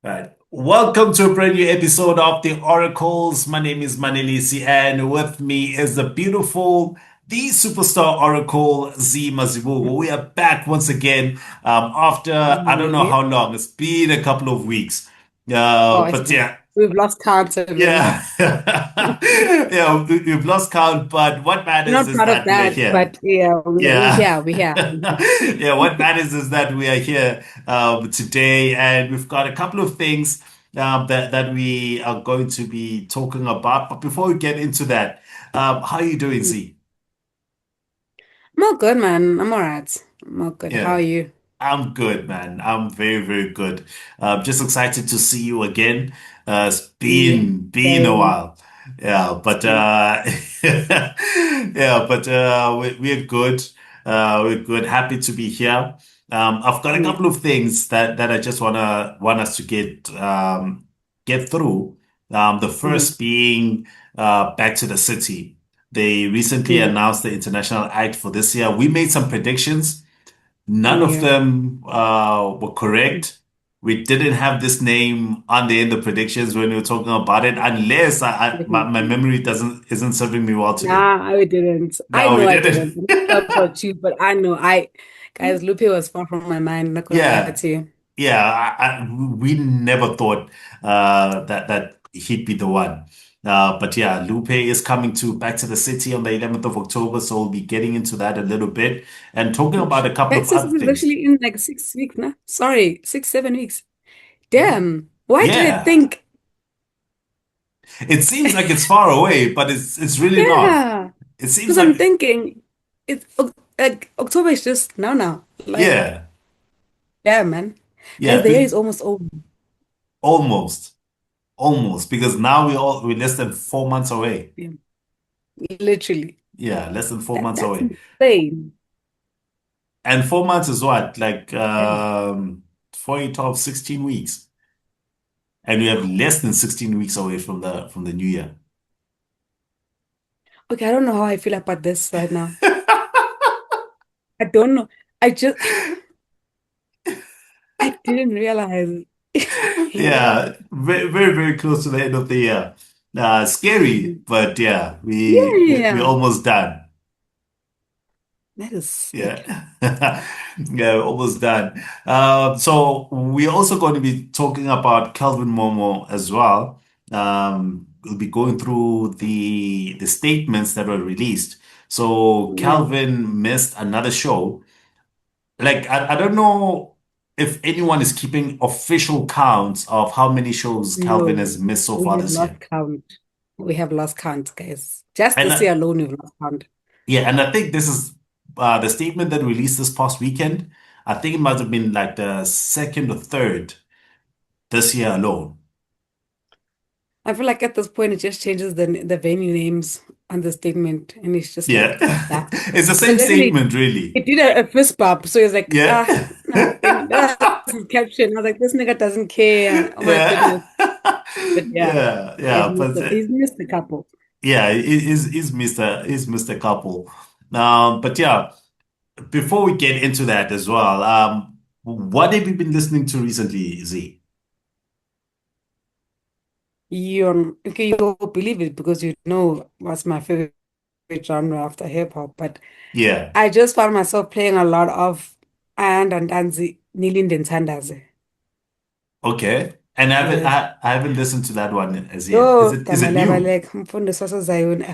Right. Welcome to a brand new episode of the Oracles. My name is Manelisi, and with me is the beautiful, the superstar Oracle, Zee Mazibuko. We are back once again after I don't know Yeah. how long. It's been a couple of weeks. Oh, But yeah, we've lost count of them. yeah, yeah, we've lost count, but what We're matters not is proud of that we are that, here. but yeah, we Yeah. here, we here. Yeah, what matters is that we are here today, and we've got a couple of things that we are going to be talking about. But before we get into that, how are you doing, Z? I'm all good, man. I'm all right. I'm all good. How are Yeah, you? I'm good, man. I'm very, very good. Just excited to see you again. It's Yeah, been a same, while. Yeah, but same. yeah, but we're good. We're good. Happy to be here. I've got a Yeah, couple of things that I just want us to get through. The mm, first being back to the city. They recently yeah, announced the international act for this year. We made some predictions. None of yeah. them were correct. We didn't have this name on the end of predictions when we were talking about it, unless my Definitely. memory doesn't isn't serving me well today. Nah, I didn't. I No, we know I didn't. didn't. I'm not sure about you, but I know guys, Lupe was far from my mind. Not gonna lie Yeah, to you. yeah. We never thought that he'd be the one. But yeah, Lupe is coming to back to the city on the 11th of October, so we'll be getting into that a little bit and talking about a couple of Texas other is things. actually in like 6 weeks now. Sorry, 6, 7 weeks. Yeah. Damn. Why did I Yeah. think? It seems like it's far away, but it's really not. Yeah. It seems Because I'm like thinking like October is just now. Like, yeah, yeah, man. Guys, yeah, the year is almost over. almost, almost because now we're less than 4 months away. Yeah, literally. Yeah, less than four That months that's away. insane. And 4 months is what? Like That is 4, 12, 16 weeks. And we have less than 16 weeks away from the new year. okay. I don't know how I feel about this right now. I don't know. I just I didn't realize. Yeah. Yeah, very, very, very close to the end of the year. Scary, Mhm. but yeah, Yeah, we're yeah. almost done. That is sick. Yeah. Yeah, almost done. So we're also going to be talking about Kelvin Momo as well. We'll be going through the statements that were released. So Yeah. Calvin missed another show. Like I don't know if anyone is keeping official counts of how many shows Calvin No, has missed so we far have this year. lost count. We have lost count, guys. Just And this year alone, we've lost count. yeah, and I think this is the statement that released this past weekend. I think it must have been like the second or third this year alone. I feel like at this point it just changes the venue names on the statement, and it's just Yeah. like that. It's the same Because actually, statement, really. it did a fist bump, so it's like Yeah. nothing. That's his caption. I was like, this nigga doesn't care. Oh my Yeah. goodness. But yeah, Yeah, yeah, but he's missed a couple. yeah, he's Mr. Couple. But yeah, before we get into that as well, what have you been listening to recently, Z? You okay? You don't believe it because you know what's my favorite genre after hip hop. But Yeah. I just found myself playing a lot of and Danzi Nilinde Nthandaze. Okay. And Yes. I haven't listened to that one as yet. Oh, Is it Gamala new? Balek, Mfundo Sasa Zion.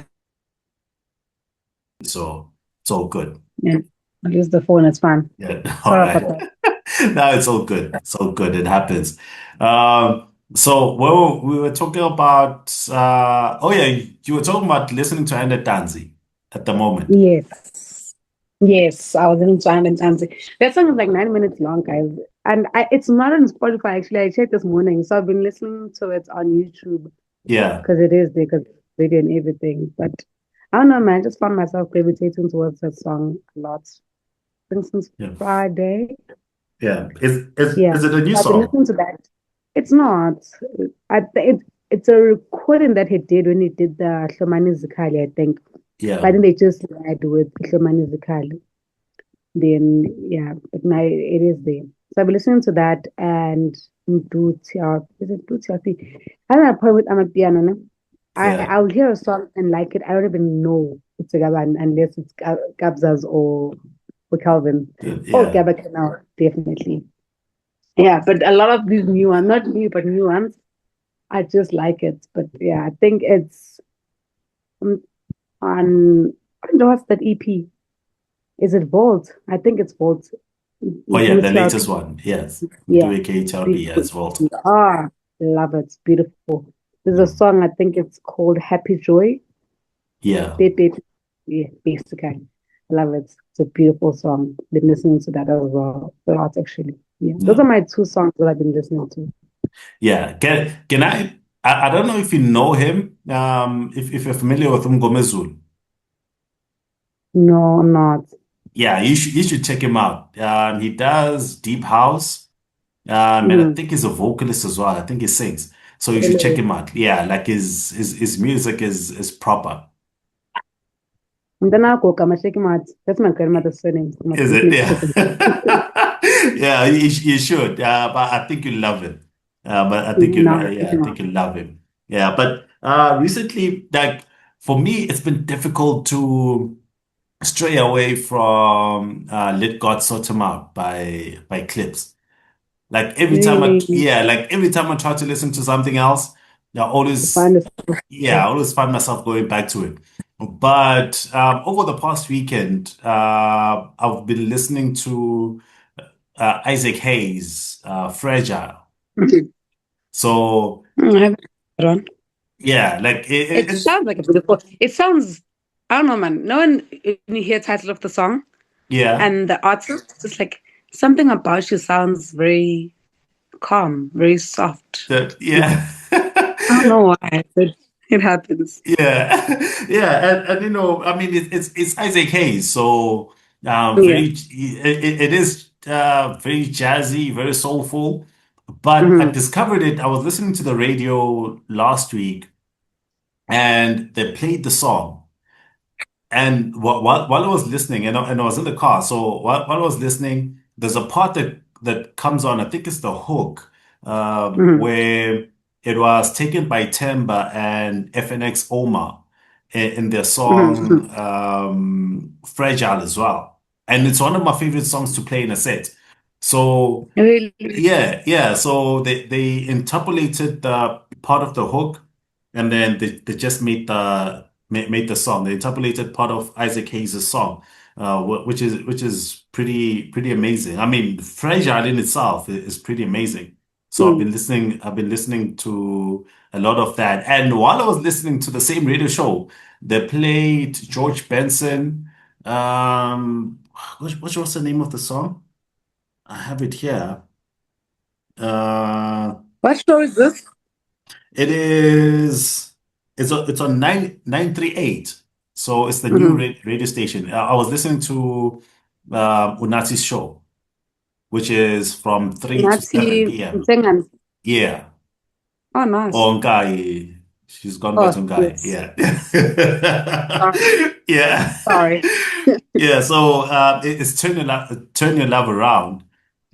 So it's all good. Yeah, I'll use the phone, it's fine. Yeah. All Sorry about right. that. No, it's all good. It's all good. It happens. So we were talking about oh yeah, you were talking about listening to Enda Tanzi at the moment. Yes. Yes, I was in China and dancing. That song is like 9 minutes long, guys. And it's not on Spotify, actually. I checked this morning. So I've been listening to it on YouTube Yeah. because it is there, because video and everything. But I don't know, man. I just found myself gravitating towards that song a lot. I think since Yeah. Friday. Yeah. Yeah. Is it a new So I've been song? listening to that. It's not. It's a recording that he did when he did the Hlomani Zikali, I think. But I Yeah. think they just lied with Hlomani Zikali. Then yeah, but now it is there. So I've been listening to that, and Is it Duty? I don't know, play with Amapiano, no? Yeah, I'll hear a song and like it. I don't even know it's a Gaban unless it's Gabzas or Calvin. Oh, yeah, Gabba Canal, definitely. Yeah, but a lot of these new ones, not new, but new ones, I just like it. But yeah, I think it's um, on, I don't know what's that EP? Is it Vault? I think it's Vault. oh yeah, Do the latest TRP. one. Yes, Yeah, do a KHRP beautiful. as well. Love it. It's beautiful. There's a Mm. song, I think it's called Happy Joy. Yeah, Baby, yeah, basically. I love it. It's a beautiful song. Been listening to that as well. A lot actually. Yeah. Those are no, my two songs that I've been listening to. yeah. Can I don't know if you know him. If you're familiar with Umgomezulu. No, I'm not. Yeah, you should check him out. He does deep house. And I Mm-hmm. think he's a vocalist as well. I think he sings. So you should check Really. him out. Yeah, like his music is proper. And then I'll go Kamashiki Mat. That's my grandmother's surname. So I Is just it? need to check Yeah. it out. Yeah, you should. But I think you love it. But I think No, yeah, I no. think you love him. Yeah, but recently, like for me, it's been difficult to stray away from Let God Sort Him Out by Clips. Like every time Really yeah, like every time I try to listen to something else, I always, find this. yeah, I always find myself going back to it. But over the past weekend, I've been listening to Isaac Hayes, Fragile. So I haven't heard that one. yeah, like It sounds like a beautiful. It sounds. I don't know, man. No one when you hear the title of the song yeah, and the artist, it's like something about you sounds very calm, very soft. that I yeah. don't know why, but it happens. Yeah, yeah, and I mean, it's Isaac Hayes, so Yeah. very it is very jazzy, very soulful. But I Hmm. discovered it. I was listening to the radio last week, and they played the song. And while I was listening, and I was in the car, so while I was listening, there's a part that comes on. I think it's the hook, Hmm. where it was taken by Temba and FNX Omar in their Hmm. song "Fragile" as well, and it's one of my favorite songs to play in a set. So Really. yeah, yeah. So they interpolated the part of the hook, and then they just made the song. They interpolated part of Isaac Hayes' song, which is pretty amazing. I mean, Fragile in itself is pretty amazing. So Mm. I've been listening to a lot of that. And while I was listening to the same radio show, they played George Benson. What was the name of the song? I have it here. Uh, What show is this? it is it's on 938. So it's the new Hmm. radio station. I was listening to Unatsi's show, which is from 3 to Nazi 7 p.m. Msengan. Yeah. Oh, nice. Oh, Nkai. She's gone back Oh, to Nkai. yes. Yeah. Sorry. Yeah. Sorry. Yeah. So it's turn your love around.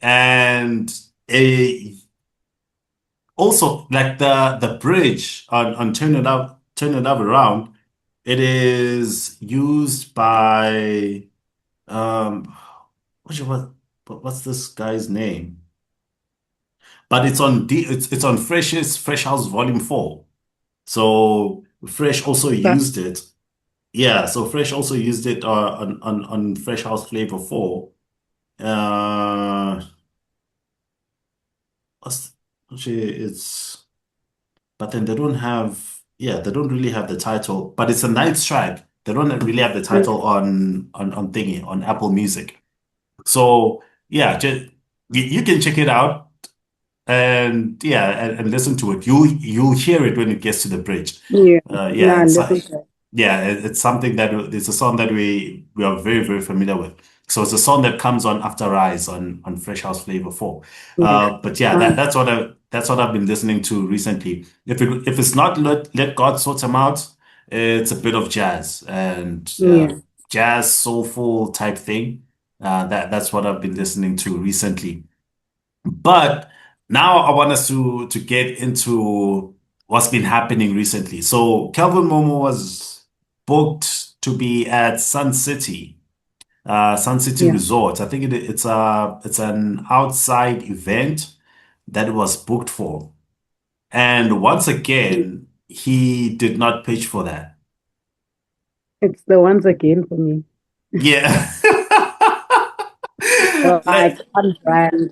And also, like the bridge on Turn Your Love Around, it is used by what's your- what's this guy's name? But it's on Fresh House Volume 4. So Fresh also That's used it. Yeah, so Fresh also used it on Fresh House Flavor 4. Uh what's- actually it's but then they don't really have the title, but it's a ninth track. They don't really have the title on thingy on Apple Music. So yeah, just you can check it out and yeah, and listen to it. You hear it when it gets to the bridge. yeah. Yeah, Nah, listen to it. yeah, it's something that it's a song that we are very familiar with. So it's a song that comes on after Rise on Fresh House Flavor 4. Yeah. But yeah, Um, that's what I've been listening to recently. If it's not Let God Sort Him Out, it's a bit of jazz and yeah. jazz soulful type thing. That's what I've been listening to recently. But now I want us to get into what's been happening recently. So Kelvin Momo was booked to be at Sun City Yeah. Resort. I think it's an outside event that it was booked for. And once again, he did not pitch for that. It's the ones again for me. Yeah. Like Like, on brand.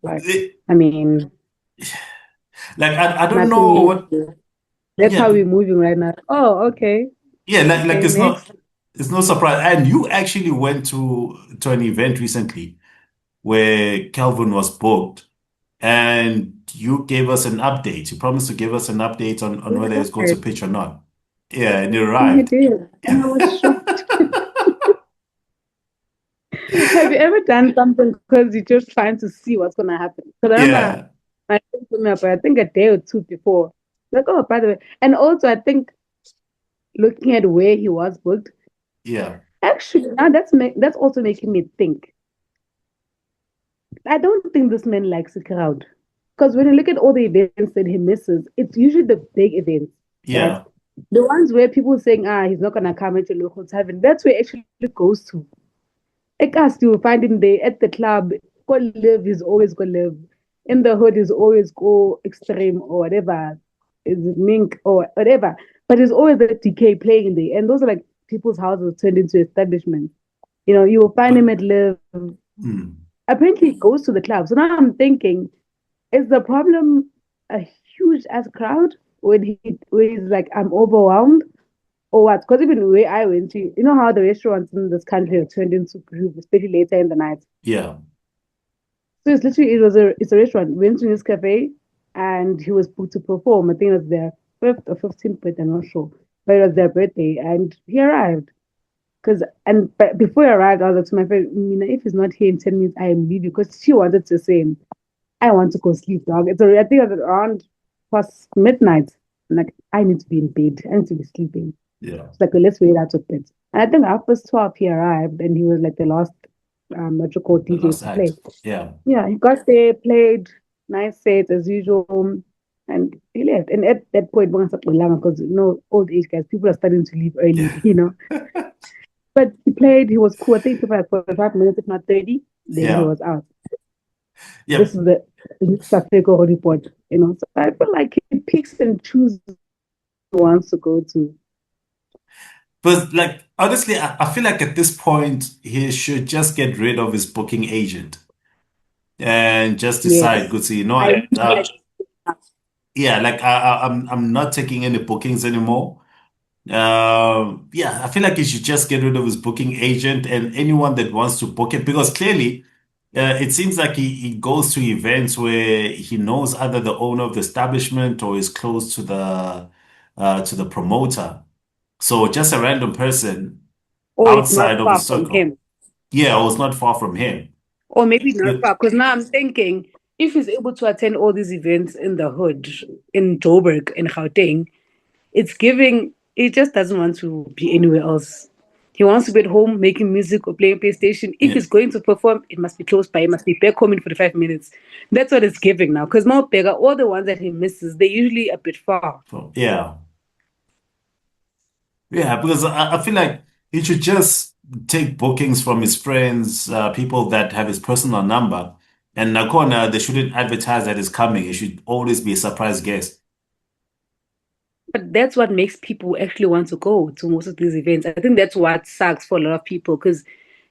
Like, I mean, I don't nothing know what, new. That's yeah, how we're moving right now. Oh, okay. yeah, like Okay, next. it's no surprise. And you actually went to an event recently where Kelvin was booked and you gave us an update. You promised to give us an update on whether it's going to Right. pitch or not. Yeah, and it I arrived. did. And I was shocked. Have you ever done something because you're just trying to see what's going to happen? Because I remember Yeah, my friend told me about, I think a day or two before. Like, oh, by the way. And also, I think looking at where he was booked, yeah, actually, now that's also making me think. I don't think this man likes a crowd. Because when you look at all the events that he misses, it's usually the big events, right? yeah, The ones where people saying, he's not gonna come into local tavern, that's where he actually goes to. Ekas, you find him there at the club. Go live, he's always go live. In the hood, he's always go extreme or whatever. Is it mink or whatever. But there's always a DK playing there. And those are like people's houses turned into establishments. You will find him but at live. mm, Apparently he goes to the club. So now I'm thinking, is the problem a huge ass crowd when he's like, I'm overwhelmed? Or what? Because even where I went to, you know how the restaurants in this country have turned into groups, especially later in the night. yeah, So it's a restaurant. We went to this cafe and he was booked to perform. I think it was their fifth or 15th birthday, I'm not sure. But it was their birthday and he arrived. But before he arrived, I was like to my friend, Mina, if he's not here in 10 minutes, I am leaving because she wanted to say, I want to go sleep, dog. I think it was around past midnight. I'm like, I need to be in bed. I need to be sleeping. yeah. It's like, well, let's wait out of bed. And I think after 12, he arrived and he was like the last what you call The DJ last to play. act. Yeah. Yeah, he got there, played nice sets as usual, and he left. And at that point, because old age guys, people are starting to leave Yeah. early. But he played, he was cool. I think it took like 45 minutes, if not 30. Then he Yeah. was out. This Yep. is the Safeko report. So I feel like he picks and chooses who he wants to go to. But like honestly, I feel like at this point he should just get rid of his booking agent and just decide, Yes. good, so I really like yeah, like I'm not taking any bookings anymore. Yeah, I feel like he should just get rid of his booking agent and anyone that wants to book it because clearly, it seems like he goes to events where he knows either the owner of the establishment or is close to the promoter. So just a random person or it's outside not of far his from circle. him. Yeah, I was not far from him. Or maybe not Good. far. Because now I'm thinking if he's able to attend all these events in the hood, in Joburg, in Gauteng, it's giving, he just doesn't want to be anywhere else. He wants to be at home making music or playing PlayStation. If Yeah. he's going to perform, it must be close by. It must be back home in 45 minutes. That's what it's giving now. Because more bigger, all the ones that he misses, they're usually a bit far. So, yeah. Yeah, because I feel like he should just take bookings from his friends, people that have his personal number. And Nakona, they shouldn't advertise that he's coming. It should always be a surprise guest. But that's what makes people actually want to go to most of these events. I think that's what sucks for a lot of people because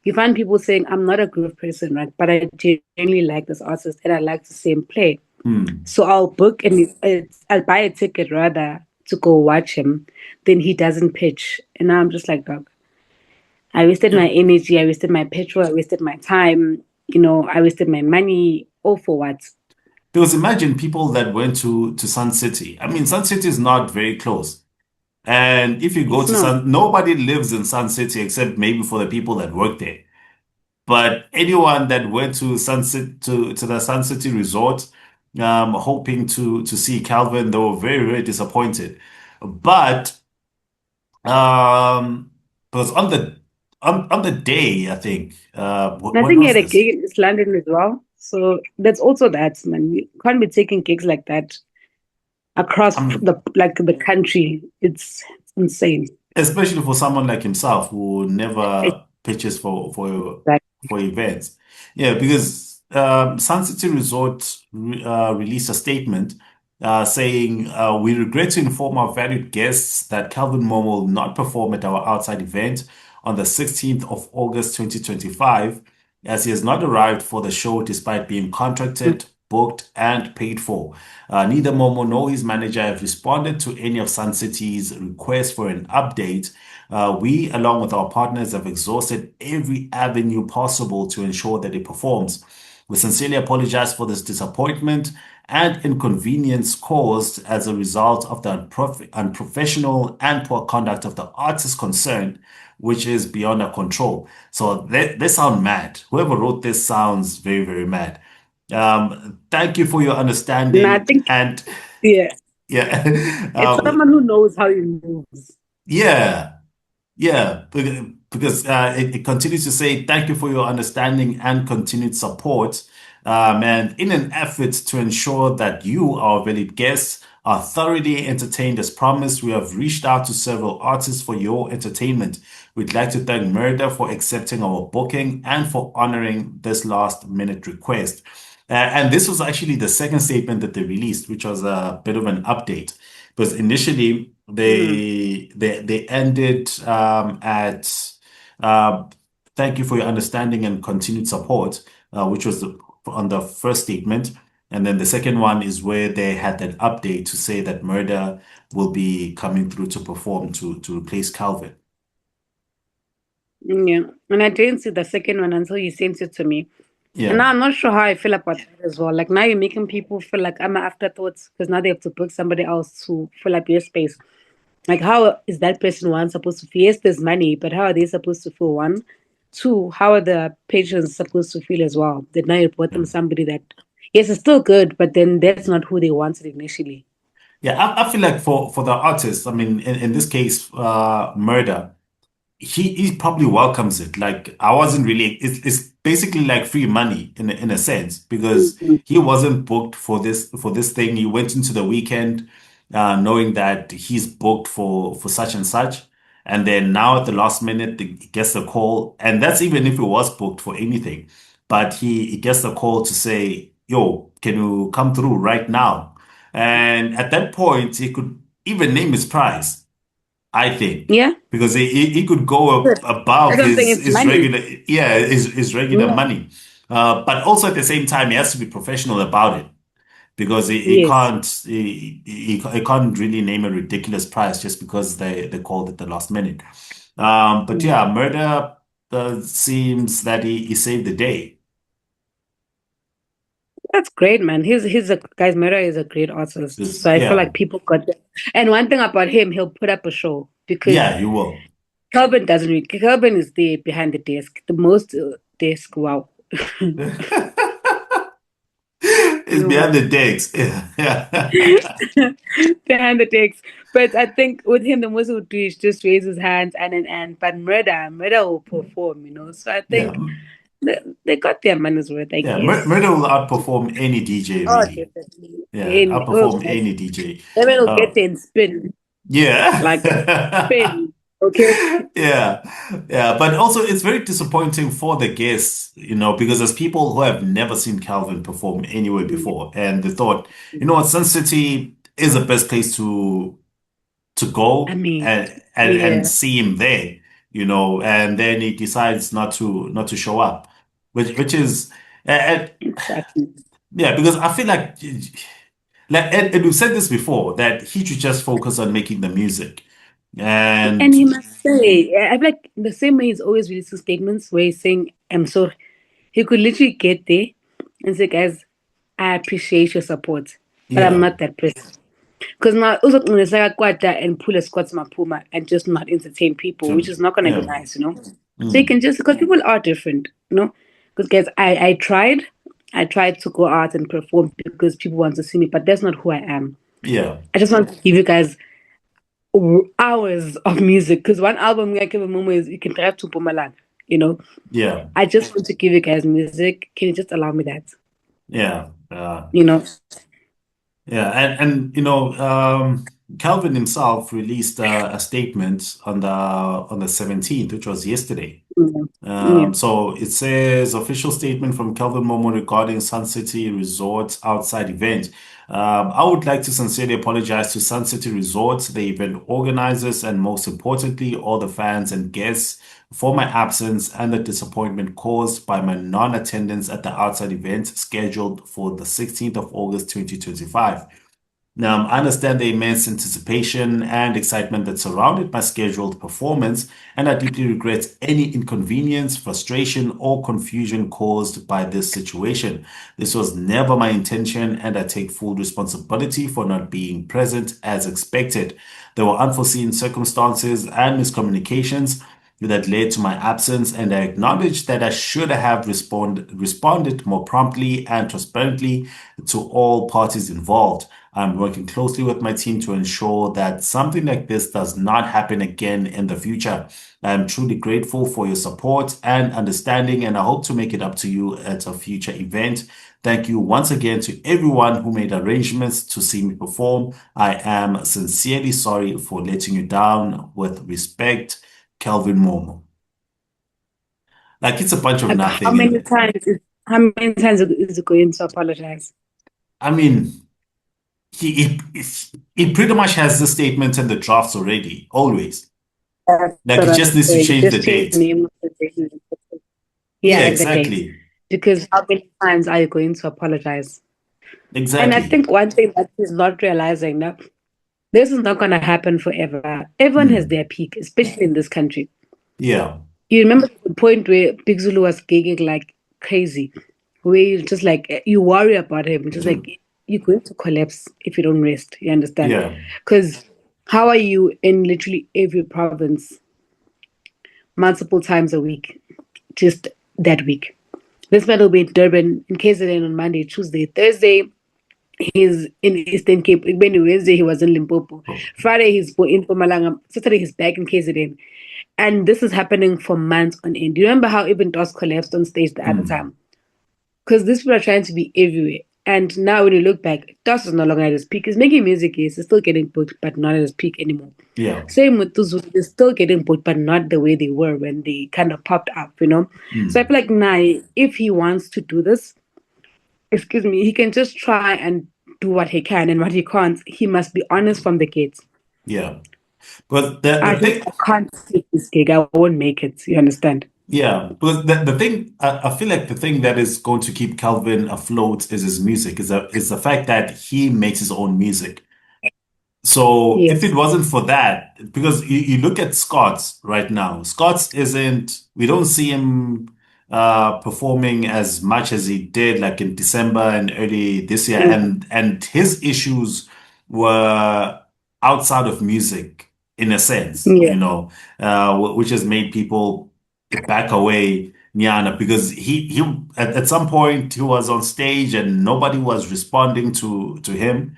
you find people saying, I'm not a groove person, right? But I genuinely like this artist and I like to see him play. Hmm. So I'll book and I'll buy a ticket rather to go watch him than he doesn't pitch. And now I'm just like, dog, I wasted Yeah. my energy, I wasted my petrol, I wasted my time, I wasted my money, all for what? Because imagine people that went to Sun City. I mean, Sun City is not very close. And if you go It's to not. nobody lives in Sun City except maybe for the people that work there. But anyone that went to Sunset to the Sun City Resort, hoping to see Calvin, they were very, very disappointed. But because on the day, I think, And I when think he was had a this? gig in East London as well. So that's also that, man. You can't be taking gigs like that across I'm the country. It's insane. especially for someone like himself who never pitches Exactly. for events. Yeah, because Sun City Resort released a statement saying we regret to inform our valued guests that Kelvin Momo will not perform at our outside event on the 16th of August 2025, as he has not arrived for the show despite being contracted, booked, and paid for. Neither Momo nor his manager have responded to any of Sun City's requests for an update. We, along with our partners, have exhausted every avenue possible to ensure that it performs. We sincerely apologize for this disappointment and inconvenience caused as a result of the unprofessional and poor conduct of the artist concerned, which is beyond our control. So they sound mad. Whoever wrote this sounds very, very mad. Thank you for your And I understanding. think, And yeah, yeah, it's someone who knows how he moves. yeah. Yeah, because it continues to say, thank you for your understanding and continued support. And in an effort to ensure that you, our valued guests, are thoroughly entertained as promised, we have reached out to several artists for your entertainment. We'd like to thank Murder for accepting our booking and for honoring this last minute request. And this was actually the second statement that they released, which was a bit of an update. Because initially Mm. they ended at uh, thank you for your understanding and continued support, which was on the first statement. And then the second one is where they had that update to say that Murder will be coming through to perform to replace Calvin. Yeah, and I didn't see the second one until you sent it to me. And Yeah. now I'm not sure how I feel about that as well. Like now you're making people feel like I'm an afterthought because now they have to book somebody else to fill up your space. Like how is that person one supposed to feel? Yes, there's money, but how are they supposed to feel? One, two, how are the patrons supposed to feel as well? That now you brought them somebody that yes, it's still good, but then that's not who they wanted initially. Yeah, I feel like for the artist, I mean, in this case, Murder. He probably welcomes it. Like I wasn't really. It's basically like free money in a sense because Mhm. he wasn't booked for this thing. He went into the weekend knowing that he's booked for such and such, and then now at the last minute he gets the call, and that's even if he was booked for anything. But he gets the call to say, "Yo, can you come through right now?" And at that point, he could even name his price. I think Yeah, because he could go good. That's above what I'm saying. It's his money. regular his regular Yeah. money, but also at the same time he has to be professional about it because Yes. he can't really name a ridiculous price just because they called it the last minute. But Mm. yeah, Murder seems that he saved the day. That's great, man. He's a guys. Mera is a great artist, so I feel Yeah, like people got that. And one thing about him, he'll put up a show because yeah, you will. Kelvin doesn't. Kelvin is there behind the desk, the most desk. Wow, It's behind wow. the decks. Yeah. behind the desk. But I think with him, the most he'll do is just raise his hands and. But Murder will perform. So I Yeah. think they got their money's worth, I Yeah, guess. Murder will outperform any DJ, Oh, really. definitely. Yeah, And oh, outperform yes. any DJ. Maybe will get Oh, in spin yeah. like spin. Okay. Yeah, yeah. But also, it's very disappointing for the guests, because as people who have never seen Calvin perform anywhere before, and they thought, Sun City is the best place to I go mean, and yeah, see him there, and then he decides not to show up, which is. And, exactly. yeah, because I feel like and we've said this before that he should just focus on making the music. And And he must say, I feel like the same way he's always releasing statements where he's saying, I'm sorry. He could literally get there and say, guys, I appreciate your support, but I'm yeah, not that person. Because now also kwata and pull a squats mapuma and just not entertain people, which is not gonna be yeah, nice. So you mm, can just because people are different. Because guys, I tried to go out and perform because people want to see me, but that's not who I am. yeah, I just want to give you guys hours of music because one album like Kelvin Momo is you can drive to Pumalan. yeah. I just want to give you guys music. Can you just allow me that? Yeah. you know. Yeah, and Kelvin himself released a statement on the 17th, which was yesterday. Yeah. Yeah. So it says official statement from Kelvin Momo regarding Sun City Resorts outside event. I would like to sincerely apologize to Sun City Resorts, the event organizers, and most importantly, all the fans and guests for my absence and the disappointment caused by my non-attendance at the outside event scheduled for the 16th of August 2025. Now, I understand the immense anticipation and excitement that surrounded my scheduled performance, and I deeply regret any inconvenience, frustration, or confusion caused by this situation. This was never my intention, and I take full responsibility for not being present as expected. There were unforeseen circumstances and miscommunications that led to my absence, and I acknowledge that I should have responded more promptly and transparently to all parties involved. I'm working closely with my team to ensure that something like this does not happen again in the future. I'm truly grateful for your support and understanding, and I hope to make it up to you at a future event. Thank you once again to everyone who made arrangements to see me perform. I am sincerely sorry for letting you down. With respect, Kelvin Momo. Like it's a bunch of Like nothing. And how many times is it going to apologize? I mean, he pretty much has the statement and the drafts already, always. That's Like what it I'm just needs to saying. change the Just change the date. name of the date. Yeah, Yeah, and the date. exactly. Because how many times are you going to apologize? And I Exactly. think one thing that he's not realizing now, this is not going to happen forever. Everyone has Mm. their peak, especially in this country. Yeah. You remember the point where Big Zulu was gigging like crazy, where you just like you worry about him, just like you're going to collapse if you don't rest. You understand? Yeah. Because how are you in literally every province multiple times a week, just that week? This man will be in Durban, in KZN on Monday, Tuesday, Thursday. He's in Eastern Cape. When Wednesday he was in Limpopo. Oh, Friday he's in Pumalanga. Saturday he's back in KZN. And this is happening for months on end. Do you remember how even Dos collapsed on stage the other mm. time? Because these people are trying to be everywhere. And now when you look back, Dos is no longer at his peak. He's making music, yes, he's still getting booked, but not at his peak anymore. Yeah. Same with Tuzu, they're still getting booked, but not the way they were when they kind of popped up. So I Mm. feel like now, if he wants to do this, excuse me, he can just try and do what he can, and what he can't, he must be honest from the gates. Yeah. But the I just thing, I can't take this gig. I won't make it. You understand? yeah, but the thing, I feel like the thing that is going to keep Calvin afloat is his music, is the fact that he makes his own music. So if it Yes. wasn't for that, because you look at Scott's right now, Scott's isn't, we don't see him performing as much as he did like in December and early this year. Mm. And his issues were outside of music in a sense, Yeah. which has made people back away Nyana because he at some point he was on stage and nobody was responding to him.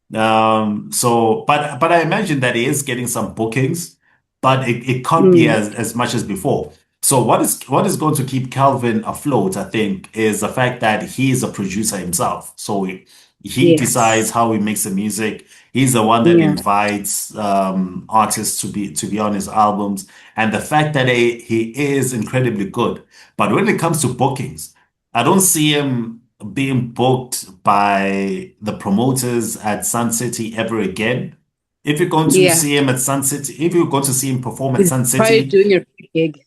But I imagine that he is getting some bookings, but it can't be Mm. as much as before. So what is going to keep Calvin afloat, I think, is the fact that he is a producer himself. So he decides Yes. how he makes the music. He's the one that Yeah. invites artists to be on his albums, and the fact that he is incredibly good. But when it comes to bookings, I don't see him being booked by the promoters at Sun City ever again. If you're going to Yeah. see him at Sun City, if you're going to see him perform at He's Sun probably City, doing a free gig.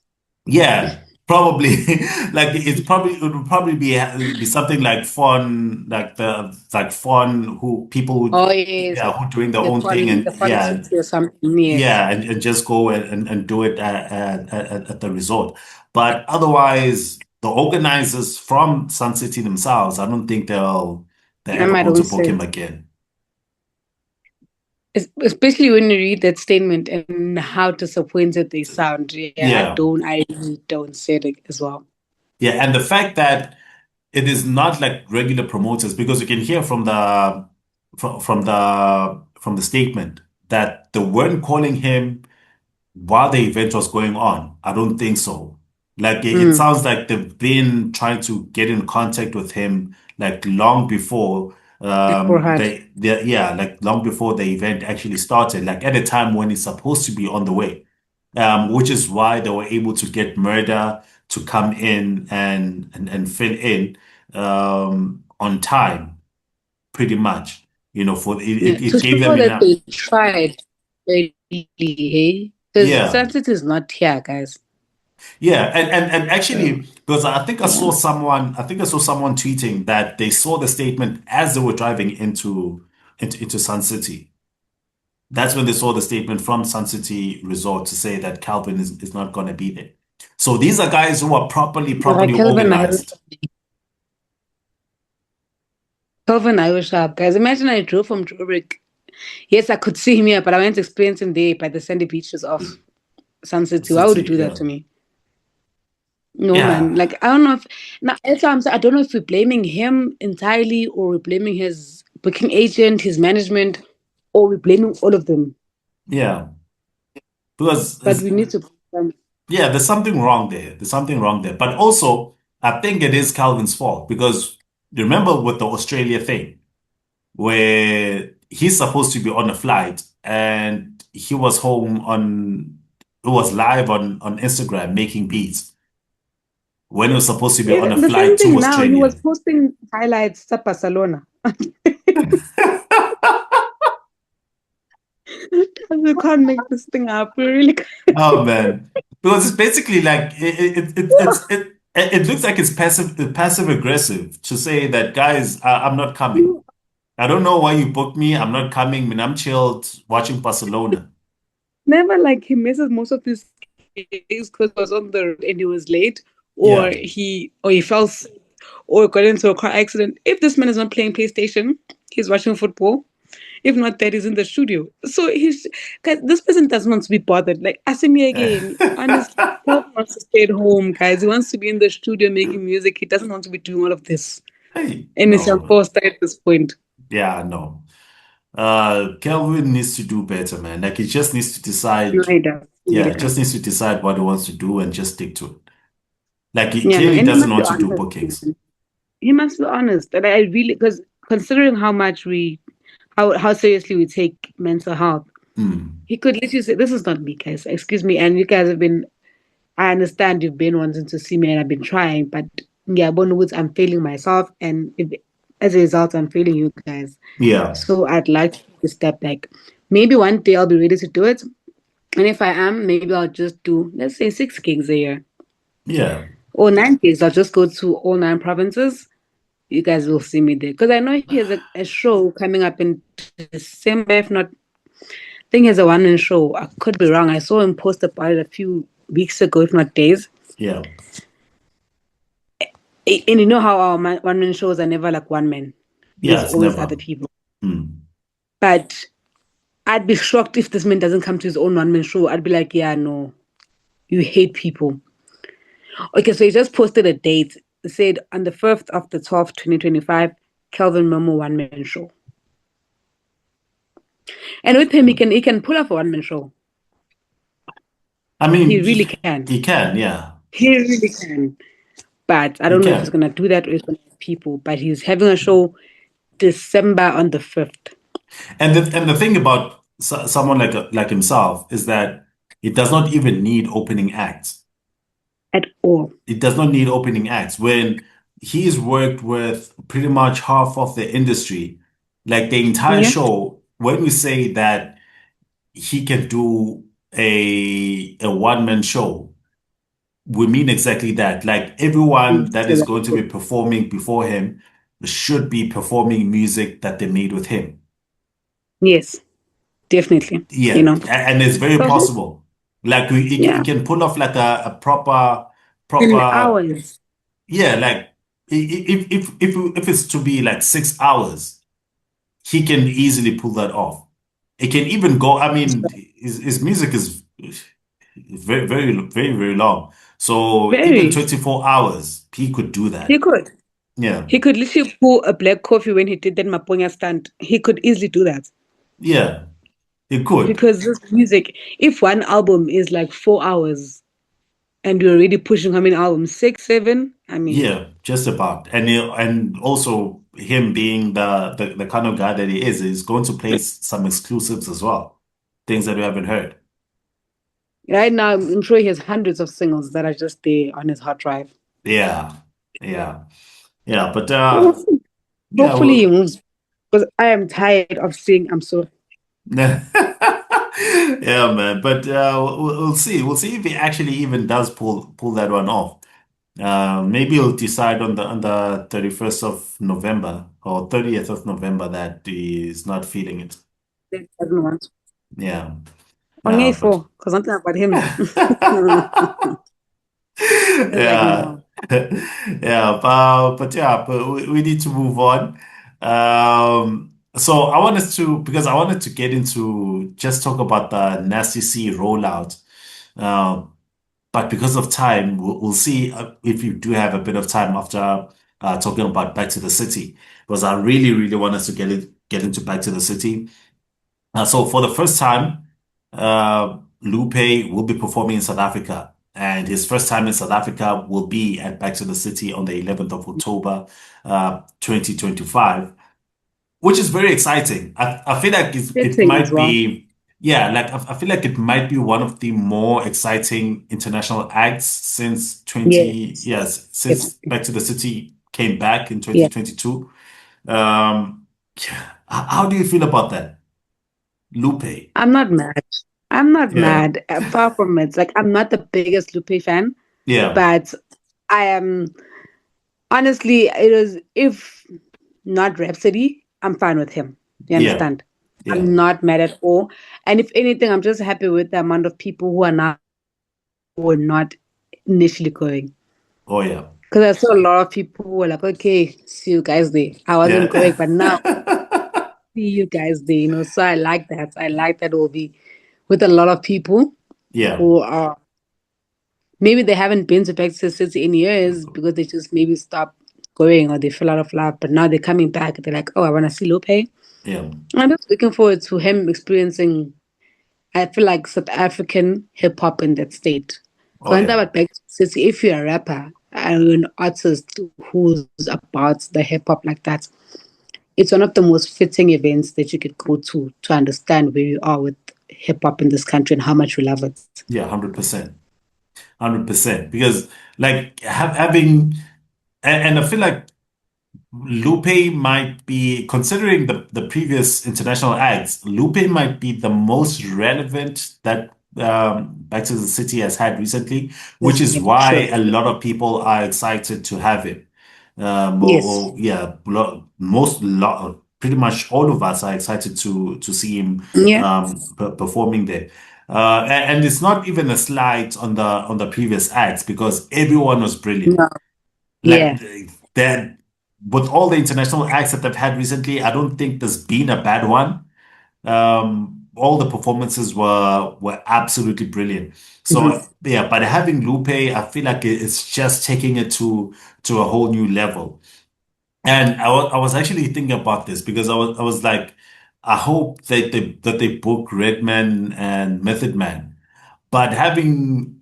yeah, probably like it would probably be something like fun, like fun who people would Oh yes, yeah who doing their own thing the and fun yeah city or something. Yes. yeah, and just go and do it at the resort. But otherwise, the organizers from Sun City themselves, I don't think they're I'm ever my going own to book him say. again. Especially when you read that statement and how disappointed they sound. Yeah, Yeah, I really don't say it as well. yeah, and the fact that it is not like regular promoters because you can hear from the statement that they weren't calling him while the event was going on. I don't think so. Like it Mm. sounds like they've been trying to get in contact with him like long before Beforehand. yeah, like long before the event actually started, like at a time when it's supposed to be on the way. Which is why they were able to get Murder to come in and fill in on time, pretty much. You know, for Yeah, to it gave show them that enough. they tried really, hey? Because Yeah. Sunset is not here, guys. Yeah, and So, actually, because yeah. I think I saw someone tweeting that they saw the statement as they were driving into Sun City. That's when they saw the statement from Sun City Resort to say that Calvin is not going to be there. So these are guys who are properly Kelvin, organized. I was sharp, guys. Imagine I drove from Joburg. Yes, I could see him here, but I went to experience him there by the sandy beaches of Sun City. Why would you City, do that yeah. to me? No, man. Yeah, Like, I don't know if now that's why I'm saying I don't know if we're blaming him entirely or we're blaming his booking agent, his management, or we're blaming all of them. yeah. Because But we need to yeah, there's something wrong there. There's something wrong there. But also, I think it is Calvin's fault because remember with the Australia thing, where he's supposed to be on a flight and he was live on Instagram making beats when he was supposed to be on a the same flight to thing now. He was Australia. posting highlights to Barcelona. We can't make this thing up. We really Oh man, because it's basically like it looks like it's passive aggressive to say that guys, I'm not coming. can't. I don't know why you booked me. I'm not coming. I mean, I'm chilled watching Barcelona. Never like he misses most of his gigs because he was on the road and he was late, Yeah. or he fell sick, or got into a car accident. If this man is not playing PlayStation, he's watching football. If not that, he's in the studio. So he's guys, this person doesn't want to be bothered. Like ask me again. Honestly, he wants to stay at home, guys. He wants to be in the studio making music. He doesn't want to be doing all of this. Hey, And it's no. imposter at this point. Yeah, no. Kelvin needs to do better, man. Like he just needs to No, decide. he does. He Yeah, really just does. needs to decide what he wants to do and just stick to it. Like he Yeah, no, clearly and he doesn't must be want to do honest. bookings. He must be honest. And I really, because considering how much how seriously we take mental health, Hmm. he could literally say, "This is not me, guys. Excuse me." And you guys have been. I understand you've been wanting to see me, and I've been trying, but yeah, Bonwoods, I'm failing myself, and as a result, I'm failing you guys. Yeah, So I'd like to step back. Maybe one day I'll be ready to do it, and if I am, maybe I'll just do let's say 6 gigs a year yeah, or 9 gigs. I'll just go to all 9 provinces. You guys will see me there because I know he has a show coming up in December. If not, I think he has a one-man show. I could be wrong. I saw him post about it a few weeks ago, if not days. yeah. And you know how our one-man shows are never like one man. Yeah, There's it's always never. other people. Hmm. But I'd be shocked if this man doesn't come to his own one-man show. I'd be like, yeah, no, you hate people. Okay, so he just posted a date. It said on the 1st of the 12th, 2025, Kelvin Momo one-man show. And with him, he can pull off a one-man show. I He mean, really can. he can, yeah. He really can. But I He don't know if he's can. gonna do that or he's gonna have people. But he's having a show December on the 5th. And the thing about someone like himself is that it does not even need opening acts. At all. It does not need opening acts. When he's worked with pretty much half of the industry, like the entire Yeah. show, when we say that he can do a one-man show, we mean exactly that. Like everyone that So is that's going to be it. performing before him should be performing music that they made with him. Yes, definitely. You Yeah, know. and it's very So possible. Like he yeah. can pull off like a In proper hours. yeah. Like if it's to be like 6 hours, he can easily pull that off. It can even go. I mean, his music is very long. So even Very. 24 hours, he could do He that. could. Yeah, He could literally pull a black coffee when he did that Maponya stunt. He could easily do that. yeah, he could. Because this music, if one album is like 4 hours and you're already pushing how many albums? Six, seven? I mean, Yeah, just about. And also him being the kind of guy that he is going to play some exclusives as well. Things that we haven't heard. right now, I'm sure he has hundreds of singles that are just there on his hard drive. Yeah. Yeah. Yeah. But We'll see. yeah, Hopefully he well, moves because I am tired of seeing I'm so yeah, man. But we'll see. We'll see if he actually even does pull that one off. Maybe he'll decide on the 31st of November or 30th of November that he's not feeling it. doesn't want. Yeah. On Yeah, but A4, because something about him. It's like, yeah. no. Yeah, but yeah, but we need to move on. So I wanted to because I wanted to get into just talk about the Nasty C rollout. Um, but because of time, we'll see if you do have a bit of time after talking about Back to the City, because I really, really want us to get into Back to the City. So for the first time, Lupe will be performing in South Africa, and his first time in South Africa will be at Back to the City on the 11th of October, 2025, which is very exciting. I feel like it Fitting as might well. be, yeah, like I feel like it might be one of the more exciting international acts since Yes. since Yes. Back to the City came back in Yeah. 2022. Yeah. How do you feel about that, Lupe? I'm not mad. I'm not Yeah. mad. Far from it. Like, I'm not the biggest Lupe fan, Yeah, but I am honestly, it is, if not Rhapsody, I'm fine with him. You yeah, understand? yeah. I'm not mad at all. And if anything, I'm just happy with the amount of people who are now who were not initially going. Oh, yeah. Because I saw a lot of people who were like, okay, see you guys there. I wasn't going, Yeah. but now see you guys there, So I like that. I like that will be with a lot of people Yeah. who are maybe they haven't been to Texas City in years because they just maybe stopped going or they fell out of love, but now they're coming back. They're like, oh, I want to see Lupe. Yeah. I'm just looking forward to him experiencing, I feel like, South African hip hop in that state. Oh, Because yeah. about Texas City, if you're a rapper and you're an artist who's about the hip hop like that, it's one of the most fitting events that you could go to understand where you are with hip hop in this country and how much we love it. Yeah, 100%. 100%. Because like having and I feel like Lupe might be, considering the previous international acts, Lupe might be the most relevant that Back to the City has had recently, which Yes, is sure. why a lot of people are excited to have him. Yes. Yeah, pretty much all of us are excited to see him Yeah. performing there. And it's not even a slight on the previous acts because everyone was brilliant. No. Like Yeah. that, with all the international acts that they've had recently, I don't think there's been a bad one. All the performances were absolutely brilliant. So Mhm. yeah, but having Lupe, I feel like it's just taking it to a whole new level. And I was actually thinking about this because I was like, I hope that they book Redman and Method Man, but having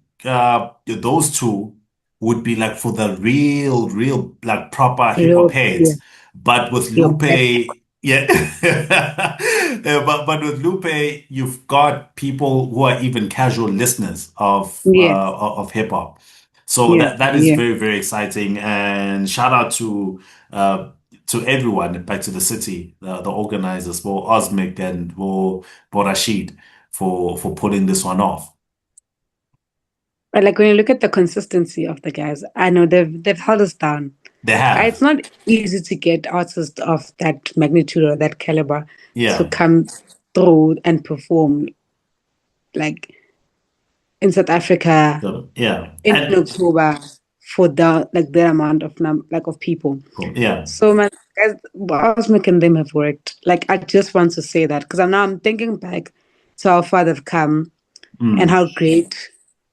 those two would be like for the real like proper hip hop Real. Yeah. heads. But with Your Lupe, best. yeah, yeah, but with Lupe, you've got people who are even casual listeners Yes. of hip hop. So Yeah. that is Yeah. very exciting. And shout out uh, to everyone at Back to the City, the organizers, for Osmic and for Rashid for pulling this one off. But like when you look at the consistency of the guys, I know they've held us down. They It's have. not easy to get artists of that magnitude or that caliber to Yeah. come through and perform like in South Africa So, yeah. in And October for the like that amount of like of people. cool. Yeah. So man, guys, Osmic and them have worked. Like I just want to say that because I'm thinking back to how far they've come and Mm. how great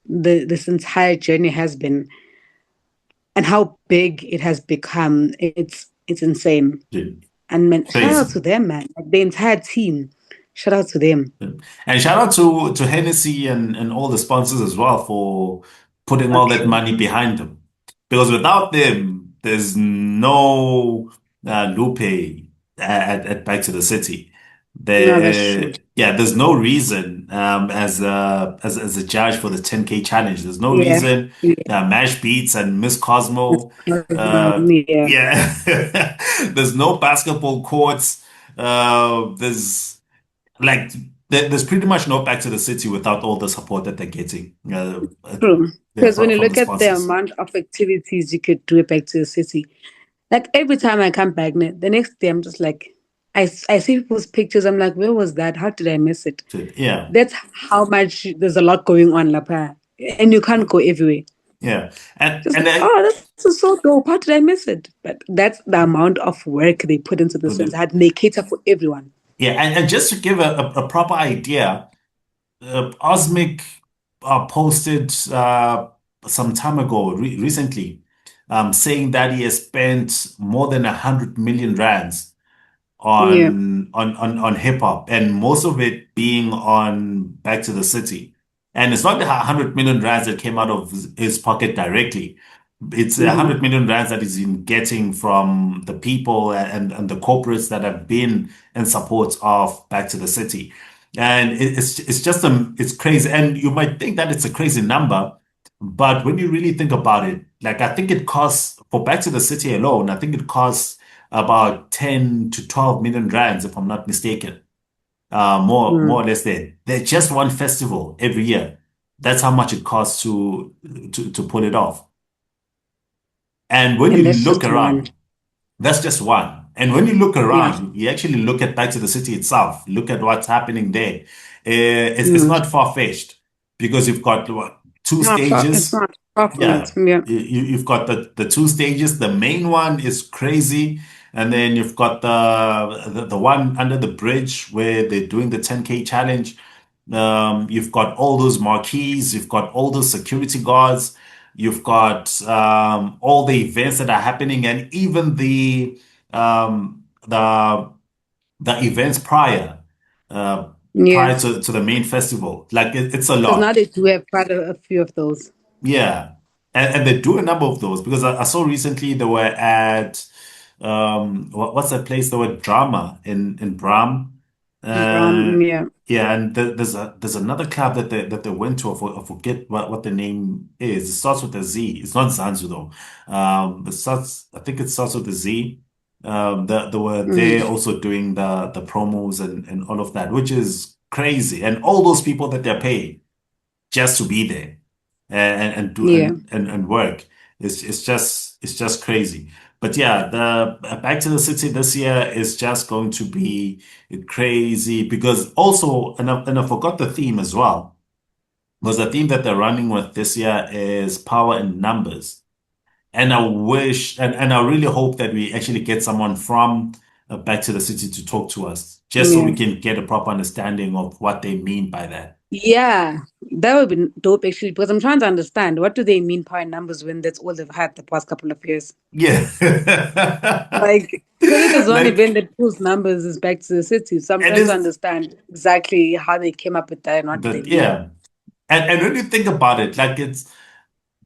this entire journey has been and how big it has become. It's insane. Dude, And man, shout out crazy. to them, man. Like the entire team. Shout out to them. And shout out to Hennessy and all the sponsors as well for putting For all that sure. money behind them. because without them, there's no Lupe at Back to the City. No, that's true. Yeah, there's no reason as a judge for the 10K challenge. There's no Yeah. reason. Yeah. Mash Beats and Miss Cosmo. Yeah. Yeah, there's no basketball courts. There's like there's pretty much no Back to the City without all the support that they're getting. True. Yeah, Because when you from the look at the sponsors. amount of activities you could do back to the city, like every time I come back, the next day I'm just like, I see people's pictures. I'm like, where was that? How did I miss it? Yeah. That's how much there's a lot going on, Lapa. And you can't go everywhere. Yeah, and Just and like, I oh, this is so dope. How did I miss it? But that's the amount of work they put into this would- and they cater for everyone. yeah, and just to give a proper idea, Osmic posted some time ago, recently, saying that he has spent more than 100 million rands Yeah. on hip hop, and most of it being on Back to the City. And it's not the 100 million rands that came out of his pocket directly. It's a Hmm. 100 million rands that he's been getting from the people and the corporates that have been in support of Back to the City. And it's just it's crazy. And you might think that it's a crazy number, but when you really think about it, like I think it costs for Back to the City alone, I think it costs about 10 to 12 million rands, if I'm not mistaken. More Mm. or less there. There's just one festival every year. That's how much it costs to pull it off. And when you And that's look just one. around, that's just one. And when you look Yeah. around, you actually look at Back to the City itself, look at what's happening there. It's Mm. not far-fetched because you've got what, two Not far. It's stages. not far from it. Yeah, Yeah. you've got the two stages. The main one is crazy, and then you've got the one under the bridge where they're doing the 10K challenge. You've got all those marquees, you've got all those security guards, you've got all the events that are happening, and even um, the the events uh, Yeah. prior to the main festival. Like it's a Because now lot. they do have quite a few of those. Yeah. And they do a number of those because I saw recently they were at what's that place? They were drama in Bram. Uh Yeah. yeah, and there's another club that they went to. I forget what the name is. It starts with a Z. It's not Zanzu though. I think it starts with a Z. They were there Mm. also doing the promos and all of that, which is crazy. And all those people that they're paying just to be there and do Yeah. and work. It's just crazy. But yeah, the Back to the City this year is just going to be crazy because also, and I forgot the theme as well, because the theme that they're running with this year is power in numbers. And I wish, and I really hope that we actually get someone from Back to the City to talk to us, just so we Yeah. can get a proper understanding of what they mean by that. Yeah. That would be dope actually, because I'm trying to understand what do they mean by numbers when that's all they've had the past couple of years. Yeah. Like, because if there's one Like, event that pulls numbers is back to the city. So I'm and trying to it's understand exactly how they came up with that and what do they but mean. yeah. And when you think about it, like it's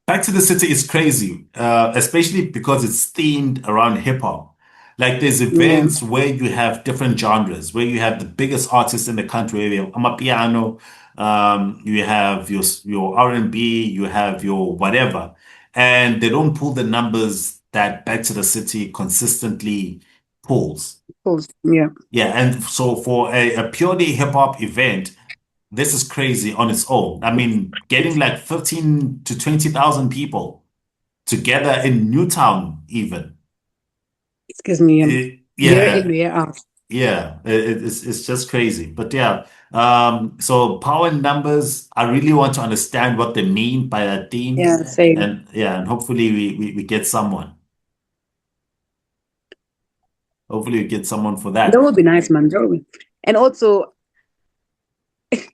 Back to the City is crazy, especially because it's themed around hip hop. Like there's Yeah. events where you have different genres, where you have the biggest artists in the country. You have Amapiano, you have your R&B, you have your whatever, and they don't pull the numbers that Back to the City consistently pulls. Cool. Yeah. Yeah, and so for a purely hip hop event, this is crazy on its own. I mean, getting like 15 to 20,000 people together in Newtown, even. Excuse me. Year in, Yeah, year out. yeah, it's just crazy. But yeah, so power in numbers, I really want to understand what they mean by that theme. Yeah, same. And yeah, and hopefully we get someone. Hopefully we get someone for That that. would be nice, man. That would be. And also,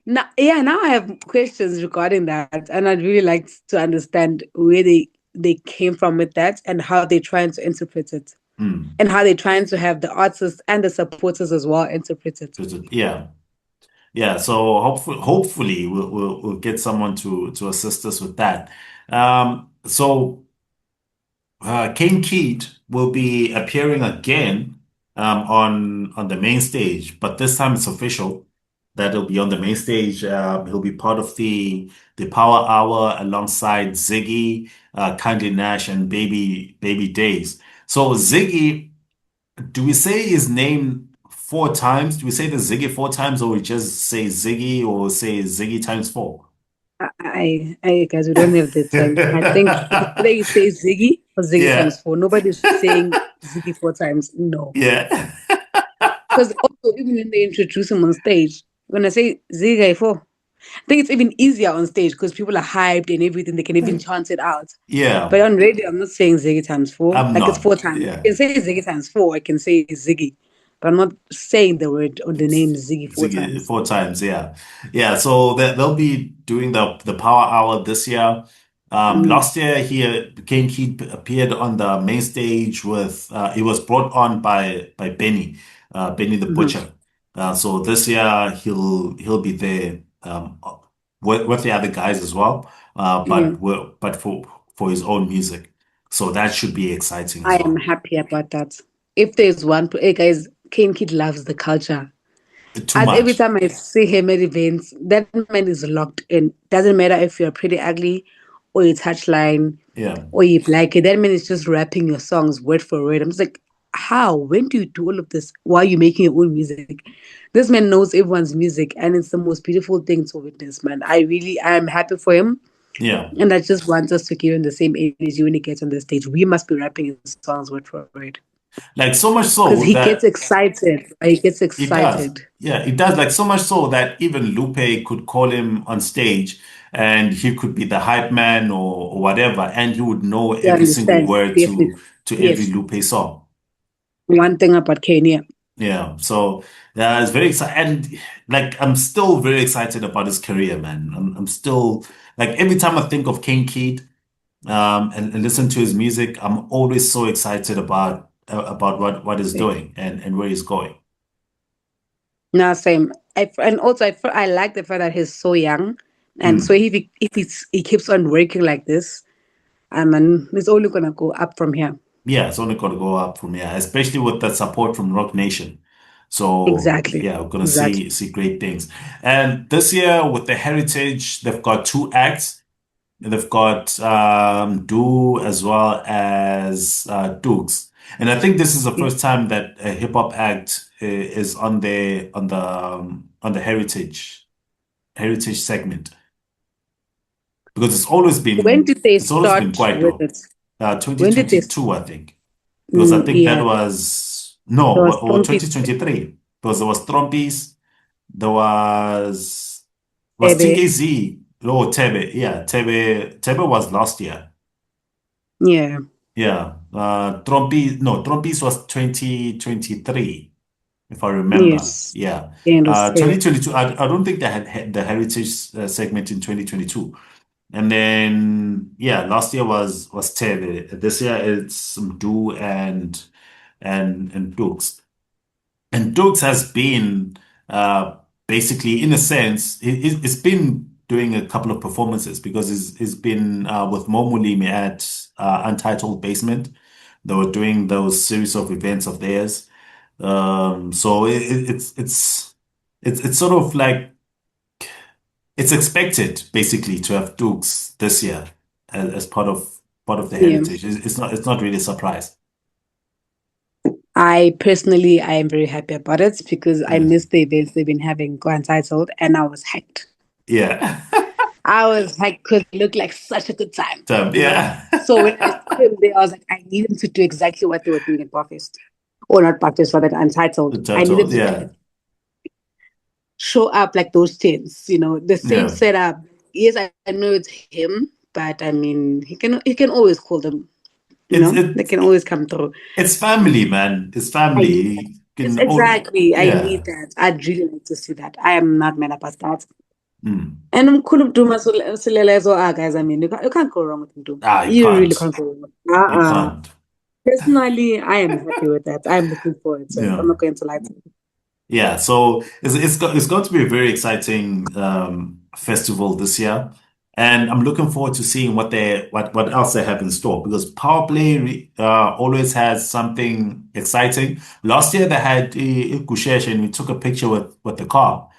now, yeah, now I have questions regarding that, and I'd really like to understand where they came from with that and how they're trying to interpret it, Hmm. and how they're trying to have the artists and the supporters as well interpret it. Yeah. Yeah, so hopefully we'll get someone to assist us with that. So Kane Keat will be appearing again on the main stage, but this time it's official that he'll be on the main stage. He'll be part of the Power Hour alongside Ziggy, Kindlynxsh, and Babydaiz. So Ziggy, do we say his name four times? Do we say the Ziggy four times, or we just say Ziggy, or say Ziggy times four? Guys, we don't have the time. I think it's either you say Ziggy or Ziggy Yeah, times four. Nobody's saying Ziggy four times. No. yeah, Because also, even when they introduce him on stage, when I say Ziggy four, I think it's even easier on stage because people are hyped and everything. They can even chant it out. yeah. But on radio, I'm not saying Ziggy times four. I'm Like it's four not. times. I Yeah. can say Ziggy times four. I can say Ziggy. But I'm not saying the word or the name Ziggy four Ziggy times. four times, yeah. Yeah, so they'll be doing the Power Hour this year. Mm, Last year King Keith appeared on the main stage with he was brought on by Benny, Benny the mhm, Butcher. So this year he'll be there with the other guys as well, mm. but for his own music. So that should be exciting I as am well. happy about that. If there's one, hey guys, Kane Kid loves the culture. Too As every much. time I see him at events, that man is locked in. Doesn't matter if you're pretty ugly or you touchline Yeah. or you like it. That man is just rapping your songs word for word. I'm just like, how? When do you do all of this? Why are you making your own music? This man knows everyone's music, and it's the most beautiful thing to witness, man. I'm happy for him. Yeah. And I just want us to give him the same energy when he gets on the stage. We must be rapping his songs word for word. Like so much Because he so gets that excited. He gets it does. excited. Yeah, it does. Like so much so that even Lupe could call him on stage and he could be the hype man or whatever, and he would know You every single understand? word Definitely. to every Yes. Lupe song. One thing about Kenya. Yeah. So yeah, it's very exciting. And like I'm still very excited about his career, man. I'm still like every time I think of King Kid and listen to his music, I'm always so excited about what he's doing and where he's going. Now, same. And also, I like the fact that he's so young. And so Mm. he keeps on working like this, and it's only going to go up from here. Yeah, it's only going to go up from here, especially with the support from Rock Nation. So Exactly. yeah, we're gonna Exactly. see great things. And this year with the Heritage, they've got two acts. They've got Do as well as Tuks. And I think this is the Yeah. first time that a hip hop act is on the heritage segment because When did they it's always been start quite with dope. it? When did they? 2022, I think. Because I think that Yeah, was no, there was or Trumpy 2023. Because there was Trompies, there was Ebe. TKZ, oh Tebe, yeah, Tebe was last year. Yeah. Yeah. Trompies was 2023, if I remember. Yes. Yeah. Yeah, it was Ebe. 2022, I don't think they had the heritage segment in 2022. And then yeah, last year was Tebe. This year it's Do and Tuks. And Tuks has been basically, in a sense, it's been doing a couple of performances because he's been with Momulimi at Untitled Basement. They were doing those series of events of theirs. So it's sort of like it's expected basically to have Dukes this year as part of the Yeah. heritage. It's not really a surprise. I am very happy about it because I Yeah. missed the events they've been having go untitled and I was hyped. Yeah. I was hyped because it looked like such a good time, you know? Yeah. So when I saw them there, I was like, I need them to do exactly what they were doing at Buffest. Or not Buffest, but at Untitled. The I needed turtle, to yeah. show up like those tins, the same Yeah. setup. Yes, I know it's him, but I mean, he can always call them, It's they it can always come through. it's family, man. It's I family. need that. You Yes, can all exactly. I yeah. need that. I'd really like to see that. I am not mad about that. Mm. And Mkhulu Duma Silela as well. Guys, I mean, you can't go wrong with Mduma. Ah, you You really can't. can't go wrong with You can't. Personally, I am happy with that. I'm looking forward to it. Yeah. I'm not going to lie to you. Yeah, so it's going to be a very exciting festival this year. And I'm looking forward to seeing what else they have in store because Power Play always has something exciting. Last year they had Kushesh and we took a picture with the car.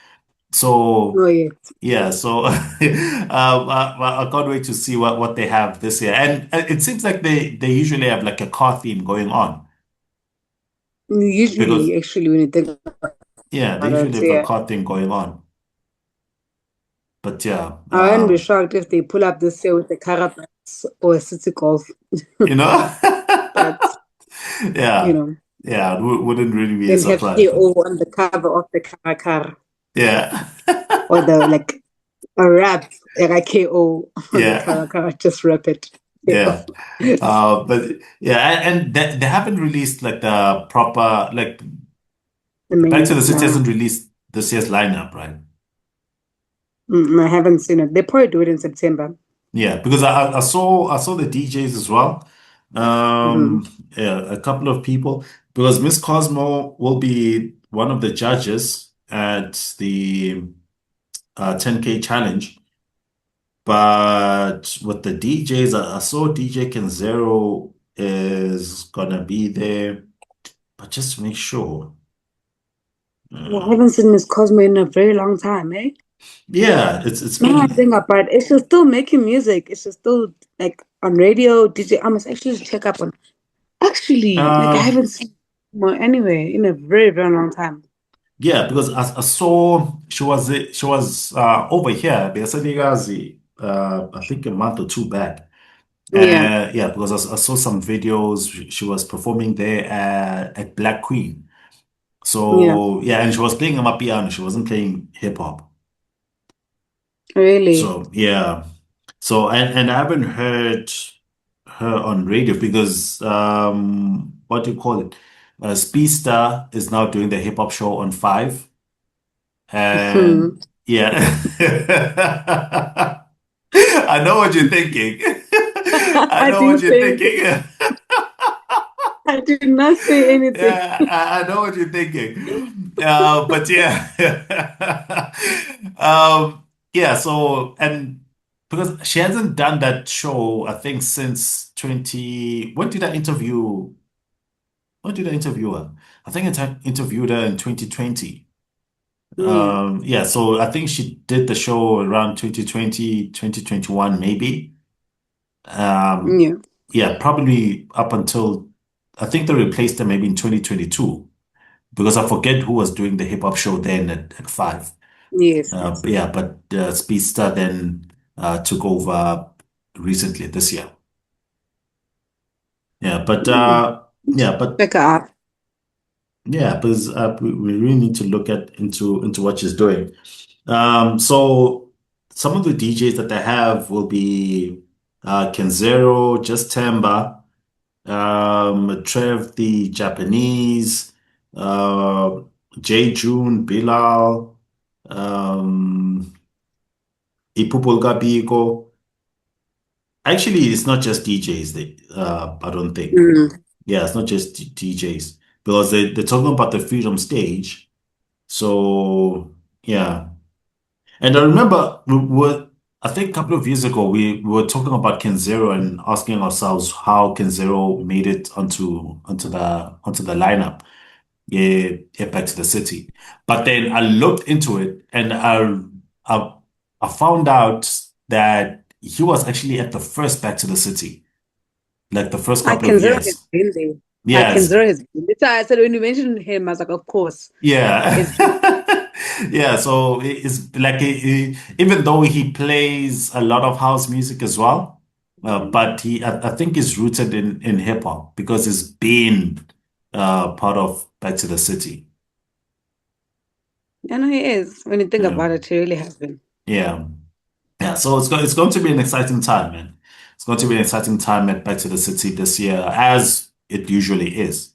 So Oh yes, yeah, so I can't wait to see what they have this year. And it seems like they usually have like a car theme going on because usually actually when you think yeah, they about usually it, have a yeah. car theme going on. But yeah, I wouldn't be shocked if they pull up this year with a Carabas or a City Golf. you know, That's, you yeah, know, yeah, wouldn't really be a then have surprise, but KO on the cover of the car yeah, or the like a rap like KO on the yeah, car. Just rap it. KO. yeah. But yeah, and they haven't released like the proper like The Back to main, the City nah. hasn't released this year's lineup, right? I haven't seen it. They probably do it in September. Yeah, because I saw the DJs as well. Hmm. Um, yeah, a couple of people because Miss Cosmo will be one of the judges at the 10K challenge. But with the DJs, I saw DJ Kenzero is gonna be there, but just to make sure. Yeah, I Uh, haven't seen Miss Cosmo in a very long time, eh? yeah, it's Now I been think about it, is she still making music? Is she still like on radio, DJ? I must actually check up on. Actually, like I uh haven't seen more anyway in a very, very long time. yeah, because I saw she was over here, basically, I think a month or two back. Yeah, Yeah, because I saw some videos. She was performing there at Black Queen. yeah, So yeah, and she was playing on piano. She wasn't playing hip hop. really. So yeah. So and I haven't heard her on radio because what do you call it? Speedster is now doing the hip hop show on 5. Hmm. And yeah. I know what you're thinking. I I know didn't what you're say anything. thinking. I did not say anything. Yeah, I know what you're thinking. But yeah. Yeah, so and because she hasn't done that show, I think since 20, when did I interview her? I think I interviewed her in 2020. Yeah, Yeah, so I think she did the show around 2020, 2021, maybe. Um, yeah, yeah, probably up until I think they replaced her maybe in 2022 because I forget who was doing the hip hop show then at 5. yes, yes. Yeah, but Speedster then took over recently this year. Yeah, but Mm. yeah, but Check her out. yeah, because we really need to look at into what she's doing. So some of the DJs that they have will be Kenzero, Just Tamba, Trev the Japanese, uh, J June, Bilal, um, Ipupulga Biko. Actually, it's not just DJs. I don't think. Mm. Yeah, it's not just DJs because they're talking about the Freedom Stage. So yeah. And I remember I think a couple of years ago, we were talking about Kenzero and asking ourselves how Kenzero made it onto the lineup, yeah, Back to the City. But then I looked into it and I, I found out that he was actually at the first Back to the City, like the first I couple of can zero his years. been there. I can Yes, zero his been. That's why I said when you mentioned him, I was like, of course. yeah. It's been. Yeah, so it's like even though he plays a lot of house music as well, but I think he's rooted in hip hop because he's been part of Back to the City. I know he is. When you think Yeah, about it, he really has been. yeah, yeah. So it's going to be an exciting time, man. It's going to be an exciting time at Back to the City this year, as it usually is.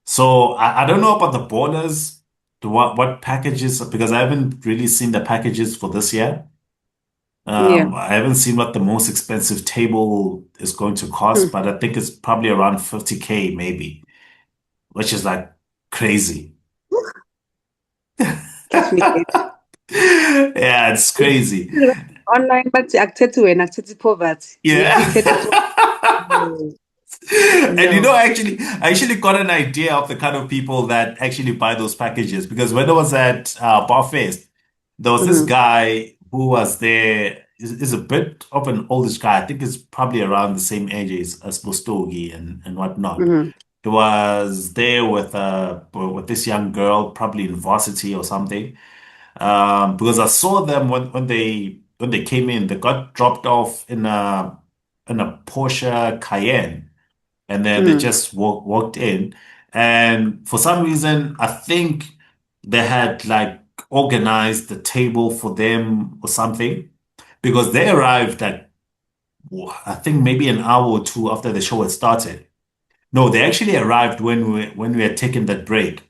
So I don't know about the borders, what packages, because I haven't really seen the packages for this year. Yeah. I haven't seen what the most expensive table is going to cost, Hmm. but I think it's probably around 50K maybe, which is like crazy. Catch me dead. Yeah, it's crazy. online bathi akuthethi wena akuthethi poverty. Yeah. Ithetha no, And no. I actually got an idea of the kind of people that actually buy those packages because when I was at Barfest, there was this Mm-hmm. guy who was there. Is a bit of an oldish guy. I think he's probably around the same age as Mustogi and whatnot. Mm-hmm. He was there with this young girl, probably in varsity or something. Because I saw them when they came in, they got dropped off in a Porsche Cayenne, and then they Mm-hmm. just walked in. And for some reason, I think they had like organized the table for them or something, because they arrived at I think maybe an hour or two after the show had started. No, they actually arrived when we had taken that break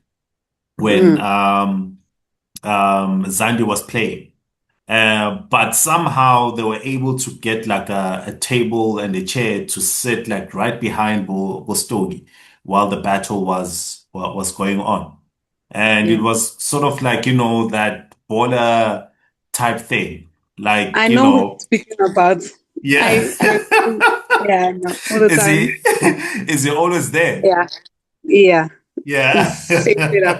when Mm-hmm. Zandi was playing. But somehow they were able to get like a table and a chair to sit like right behind Bostogi while the battle was going on. And it Yeah. was sort of like, that baller type thing. Like, I know who you're speaking about. yeah. I yeah, I know all the Is he time. is he always there? Yeah, yeah. He's shaped it up.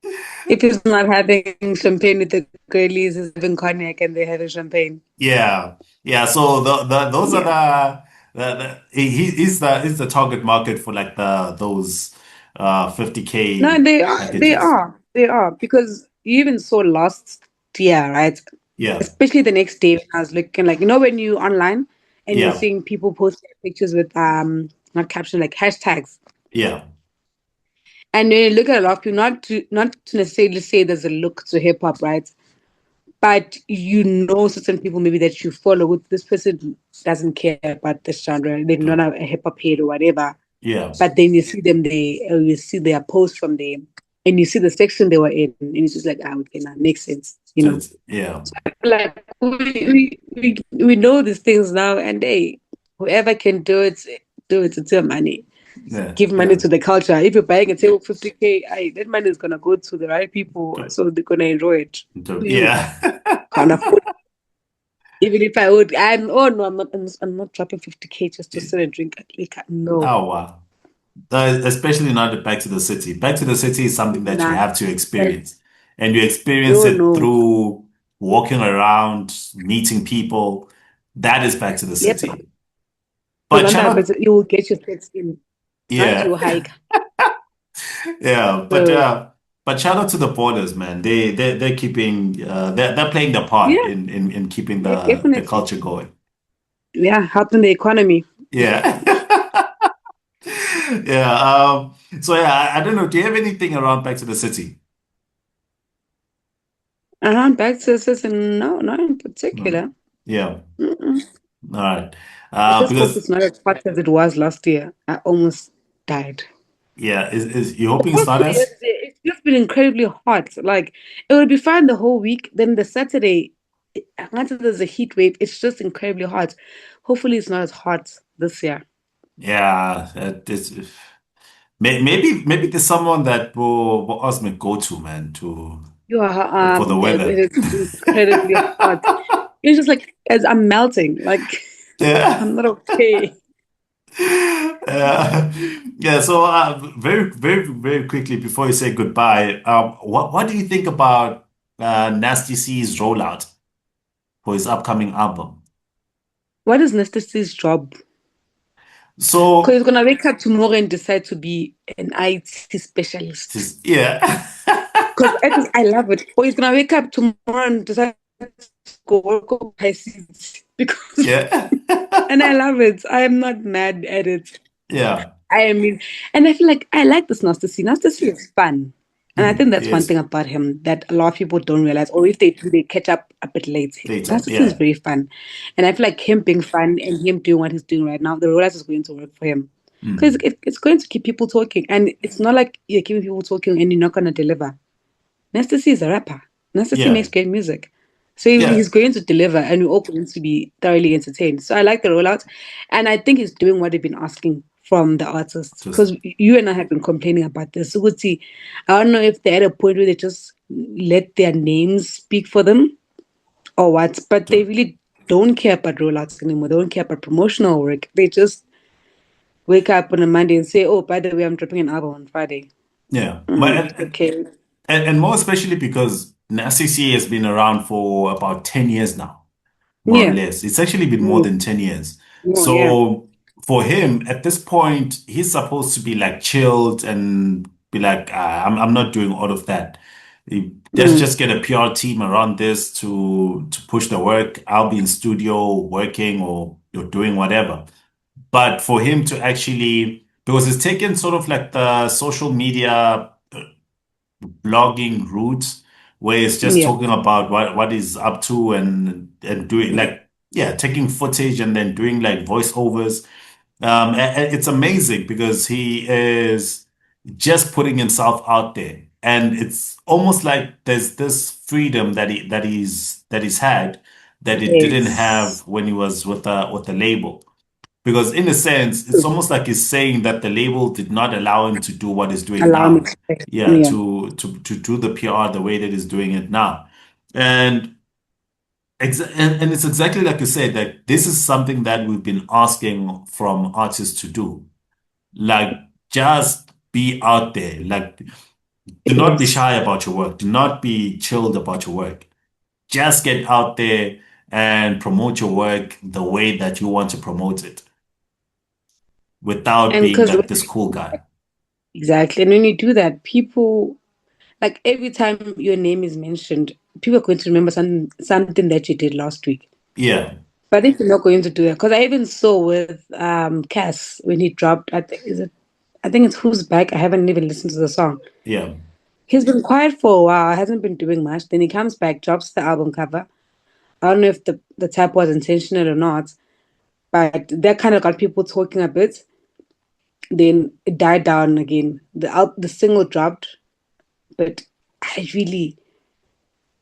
Yeah. If he's not having champagne with the girlies, he's having cognac and they're having champagne. Yeah, yeah. So those are Yeah. he's the target market for like those No, 50K they packages. are, they are because you even saw last year, right? Yeah, Especially the next day when I was looking like when you online and you're yeah, seeing people post their pictures with not caption like hashtags. yeah, And when you look at a lot of people, not to necessarily say there's a look to hip hop, right? But certain people maybe that you follow with this person doesn't care about this genre. They're not true. a hip hop head or whatever. Yeah. But then you see them they you see their post from them and you see the section they were in and it's just like okay, now makes sense. Yeah, Like we know these things now and hey, whoever can do it, it's your money. yeah, Give money yeah, to the culture. If you're buying a table 50K, that money is gonna go to the right people so they're gonna enjoy it. You yeah. can't afford. Even if I would, oh no, I'm not dropping 50K just to sit and drink a liquor. No, Oh wow. Especially not the Back to the City. Back to the City is something that you nah. have to Like, experience. And you experience oh it no. through walking around, meeting people. That is Back to the Yep. City. But Because on shout that, out, but you will get your steps in, not yeah, your hike. yeah. So But shout out to the borders, man. They're keeping they're playing their part yeah, in keeping yeah, the definitely. culture going. Yeah, helping the economy. Yeah. Yeah. So yeah, I don't know. Do you have anything around Back to the City? Around back to this, and no, not in No. particular. Yeah. Mm-mm. All right. I just hope Because it's not as hot as it was last year. I almost died. yeah, is you The hoping it's past not 2 years, as? it's just been incredibly hot. Like it would be fine the whole week. Then the Saturday, until there's a heat wave, it's just incredibly hot. Hopefully, it's not as hot this year. Yeah, it's maybe there's someone that will ask me go to, man, to You for the it weather. is incredibly hot. It's just like as I'm melting. Like Yeah. I'm not okay. Yeah, so very, very, very quickly before you say goodbye, what do you think about Nasty C's rollout for his upcoming album? What is Nestacy's job? Because So, he's gonna wake up tomorrow and decide to be an IT specialist. yeah, Because I love it. Or he's gonna wake up tomorrow and decide to go work on Pisces. Because yeah, and I love it. I am not mad at it. yeah, I mean, and I feel like I like this Nastasy. Nastasy is fun. And I think that's one thing yes, about him that a lot of people don't realize, or if they do, they catch up a bit late. later, Nastasy is yeah, very fun. And I feel like him being fun and him doing what he's doing right now, the rollout is going to work for him. Because mm, it's going to keep people talking. And it's not like you're keeping people talking and you're not going to deliver. Nastasy is a rapper. Nastasy yeah, makes great music. So yeah, he's going to deliver and we're all going to be thoroughly entertained. So I like the rollout. And I think he's doing what they've been asking from the artists. just Because you and I have been complaining about this. So I don't know if they're at a point where they just let their names speak for them or what, but they to, really don't care about rollouts anymore. They don't care about promotional work. They just wake up on a Monday and say, "Oh, by the way, I'm dropping an album on Friday." Yeah, I'm but like, okay, and more especially because Nasty C has been around for about 10 years now, more or yeah, less. It's actually been more mm, than 10 years. oh, yeah, So for him, at this point, he's supposed to be like chilled and be like, I'm not doing all of that. Let's mm, just get a PR team around this to push the work. I'll be in studio working or you're doing whatever. But for him to actually, because it's taken sort of like the social media blogging route where it's just yeah, talking about what he's up to and doing yeah. like yeah, taking footage and then doing like voiceovers. And it's amazing because he is just putting himself out there. And it's almost like there's this freedom that he's had that he didn't Yes, have when he was with the label. Because in a sense, it's almost like he's saying that the label did not allow him to do what he's doing allow me now. to say, Yeah, yeah, to do the PR the way that he's doing it now. And and it's exactly like you said, that this is something that we've been asking from artists to do. Like just be out there. Like do not be yes. shy about your work. Do not be chilled about your work. Just get out there and promote your work the way that you want to promote it without And being because like this cool guy. exactly, and when you do that, people like every time your name is mentioned, people are going to remember something that you did last week. Yeah, But I think you're not going to do that because I even saw with Cass when he dropped. I think it's Who's Back. I haven't even listened to the song. yeah. He's been quiet for a while. Hasn't been doing much. Then he comes back, drops the album cover. I don't know if the tap was intentional or not, but that kind of got people talking a bit. Then it died down again. The single dropped, but I really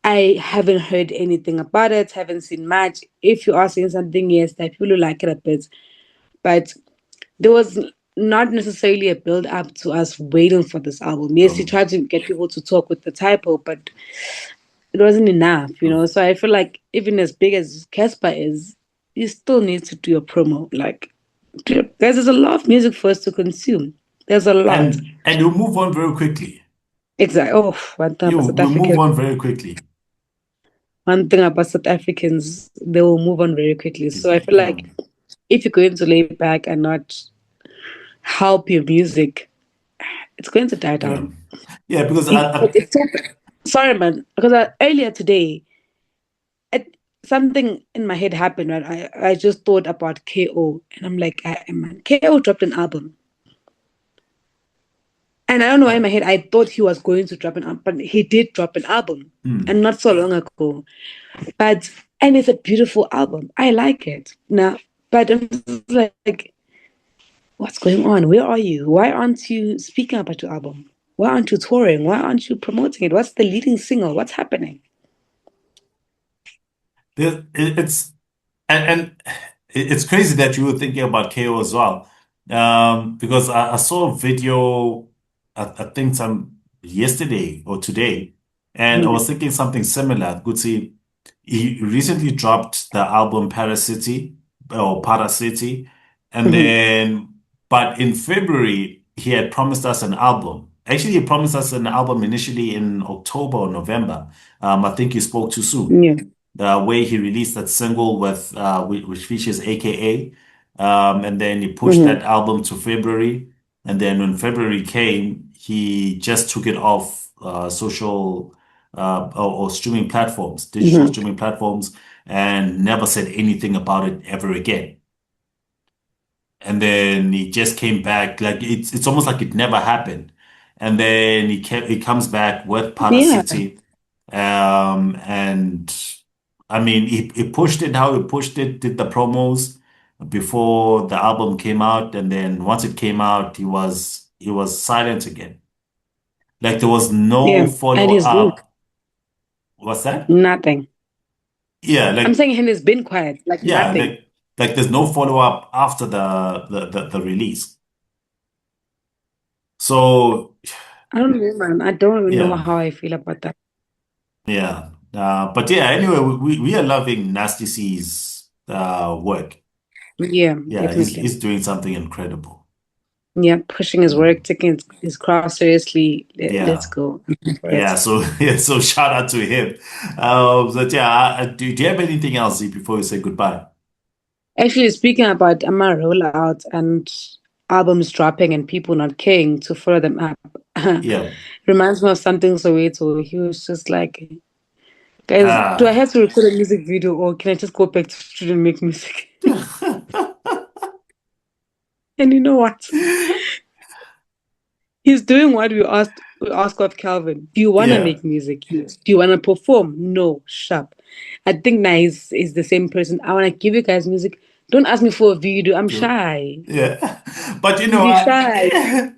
I haven't heard anything about it. Haven't seen much. If you are seeing something, yes, that people will like it a bit, but there was not necessarily a build up to us waiting for this album. Yes, he Um, tried to get people to talk with the typo, but it wasn't enough. um, So I feel like even as big as Casper is, you still need to do a promo. Like, guys, there's a lot of music for us to consume. There's a lot. and you move on very quickly. Exactly. Oh, one thing You about South will move Africans. on very quickly. One thing about South Africans, they will move on very quickly. So I feel like Um, if you're going to lay back and not help your music, it's going to die yeah, down. yeah. Because It's so, sorry, man. Because earlier today, it, something in my head happened. Right? I just thought about KO, and I'm like, man, KO dropped an album, and I don't know why in uh, my head I thought he was going to drop an album, but he did drop an album, and hmm. not so long ago. But and it's a beautiful album. I like it now, but I'm just like, what's going on? Where are you? Why aren't you speaking about your album? Why aren't you touring? Why aren't you promoting it? What's the leading single? What's happening? It's and it's crazy that you were thinking about KO as well. Because I saw a video, I think some yesterday or today, and I was Mm, thinking something similar. Could see he recently dropped the album Paracity or Paracity, and mhm, then but in February he had promised us an album. Actually, he promised us an album initially in October or November. I think he spoke too soon yeah. the way he released that single with which features AKA, and then he pushed that Mhm, album to February, and then when February came, he just took it off social or streaming platforms, digital mhm. streaming platforms, and never said anything about it ever again. And then he just came back like it's almost like it never happened. And then he comes back with Yeah, Paracity. And I mean he pushed it how he pushed it, did the promos before the album came out, and then once it came out, he was silent again. Like there was no yeah. And follow he's been up. What's that? nothing. Yeah, I'm like saying and he's been quiet, like yeah, nothing. like there's no follow up after the release. So I don't know, man. I don't even know yeah. how I feel about that. Yeah. But yeah, anyway, we are loving Nasty C's work. Yeah, Yeah, definitely. he's doing something incredible. Yeah, pushing his Mm. work, taking his craft seriously. Let's Yeah. go for Yeah, it. so yeah, so shout out to him. But yeah, do you have anything else Zee, before you say goodbye? Actually, speaking about Amma rollout and albums dropping and people not caring to follow them up, Yeah. reminds me of something Soweto. He was just like, guys, do I Ah. have to record a music video or can I just go back to the studio and make music? And you know what? He's doing what we ask of Calvin. Do you wanna Yeah. make music? Yes. Do you wanna perform? No. Sharp. I think now he's the same person. I wanna give you guys music. Don't ask me for a video. I'm True. shy. Yeah. But you know, Be shy.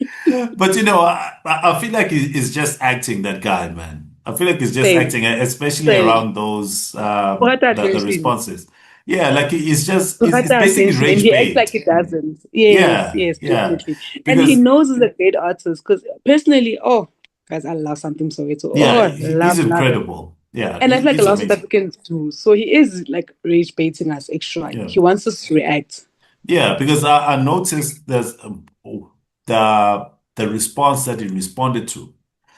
but you know, I feel like he's just acting, that guy, man. I feel like he's just Same. acting, especially Same. around those What the attention. responses. Yeah, like it's What basically attention. And rage he acts like bait. he doesn't. Yes, Yeah, yes, yeah. definitely. And he Because knows he's a great artist. Because personally, oh guys, I love something Soweto. yeah, Oh, he's love it. incredible. Yeah, And I feel like a he's lot of South amazing. Africans do. So he is like rage baiting us extra. Yeah. He wants us to react. Yeah, because I noticed there's the the response that he responded to.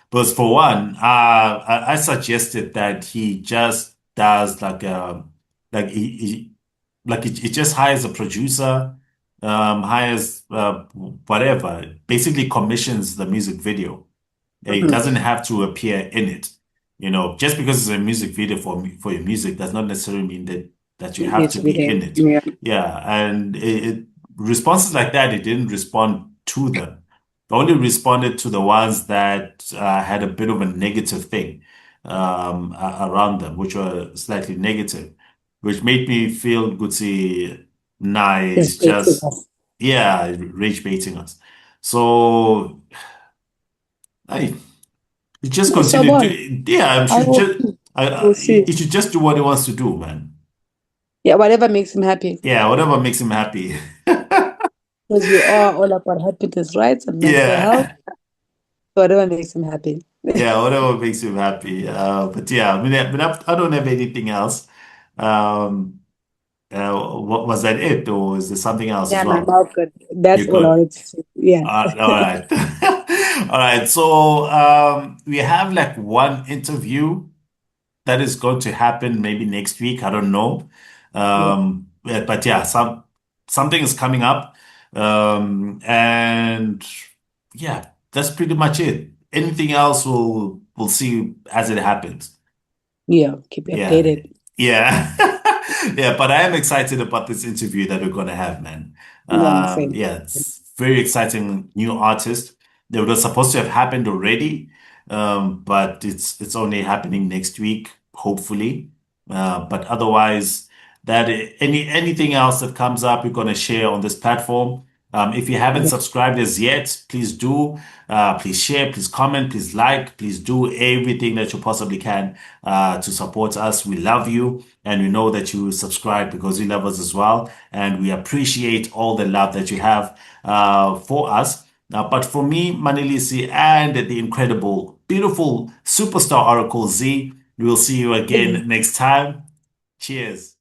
Because for one, I suggested that he just does like he just hires a producer, hires whatever, basically commissions the music video. It Mhm. doesn't have to appear in it. You know, just because it's a music video for your music does not necessarily mean that you It have needs to to be be there. in it. Yeah. Yeah, and responses like that, it didn't respond to them. It only responded to the ones that had a bit of a negative thing around them, which were slightly negative, which made me feel good. See, He's nice, baiting just us. yeah, rage baiting us. So. I he just No, continue to, Shabon. yeah, I'm I sure will just, see. We'll see. he should just do what he wants to do, man. Yeah, whatever makes him happy. Yeah, whatever makes him happy. Because we are all about happiness, right? And mental health. Yeah, Whatever makes him happy. yeah, whatever makes him happy. But yeah, I don't have anything else. Um, what was that it, or is there something else as Yeah, no, I'm well? all good. That's You're all I good. wanted to say. Yeah. All right. All right. So we have like one interview that is going to happen maybe next week. I don't know. Yeah. But yeah, something is coming up. And yeah, that's pretty much it. Anything else we'll see as it happens. Yeah. Keep you Yeah. updated. Yeah. Yeah, but I am excited about this interview that we're gonna have, man. Yeah, same. Yeah, it's very exciting new artist. They were supposed to have happened already, but it's only happening next week, hopefully. But otherwise, that anything else that comes up, we're gonna share on this platform. If you haven't Yeah. subscribed as yet, please do. Please share, please comment, please like, please do everything that you possibly can to support us. We love you, and we know that you subscribe because you love us as well. And we appreciate all the love that you have for us. But for me, Manelisi, and the incredible, beautiful superstar Oracle Zee, we will see you again next time. Cheers.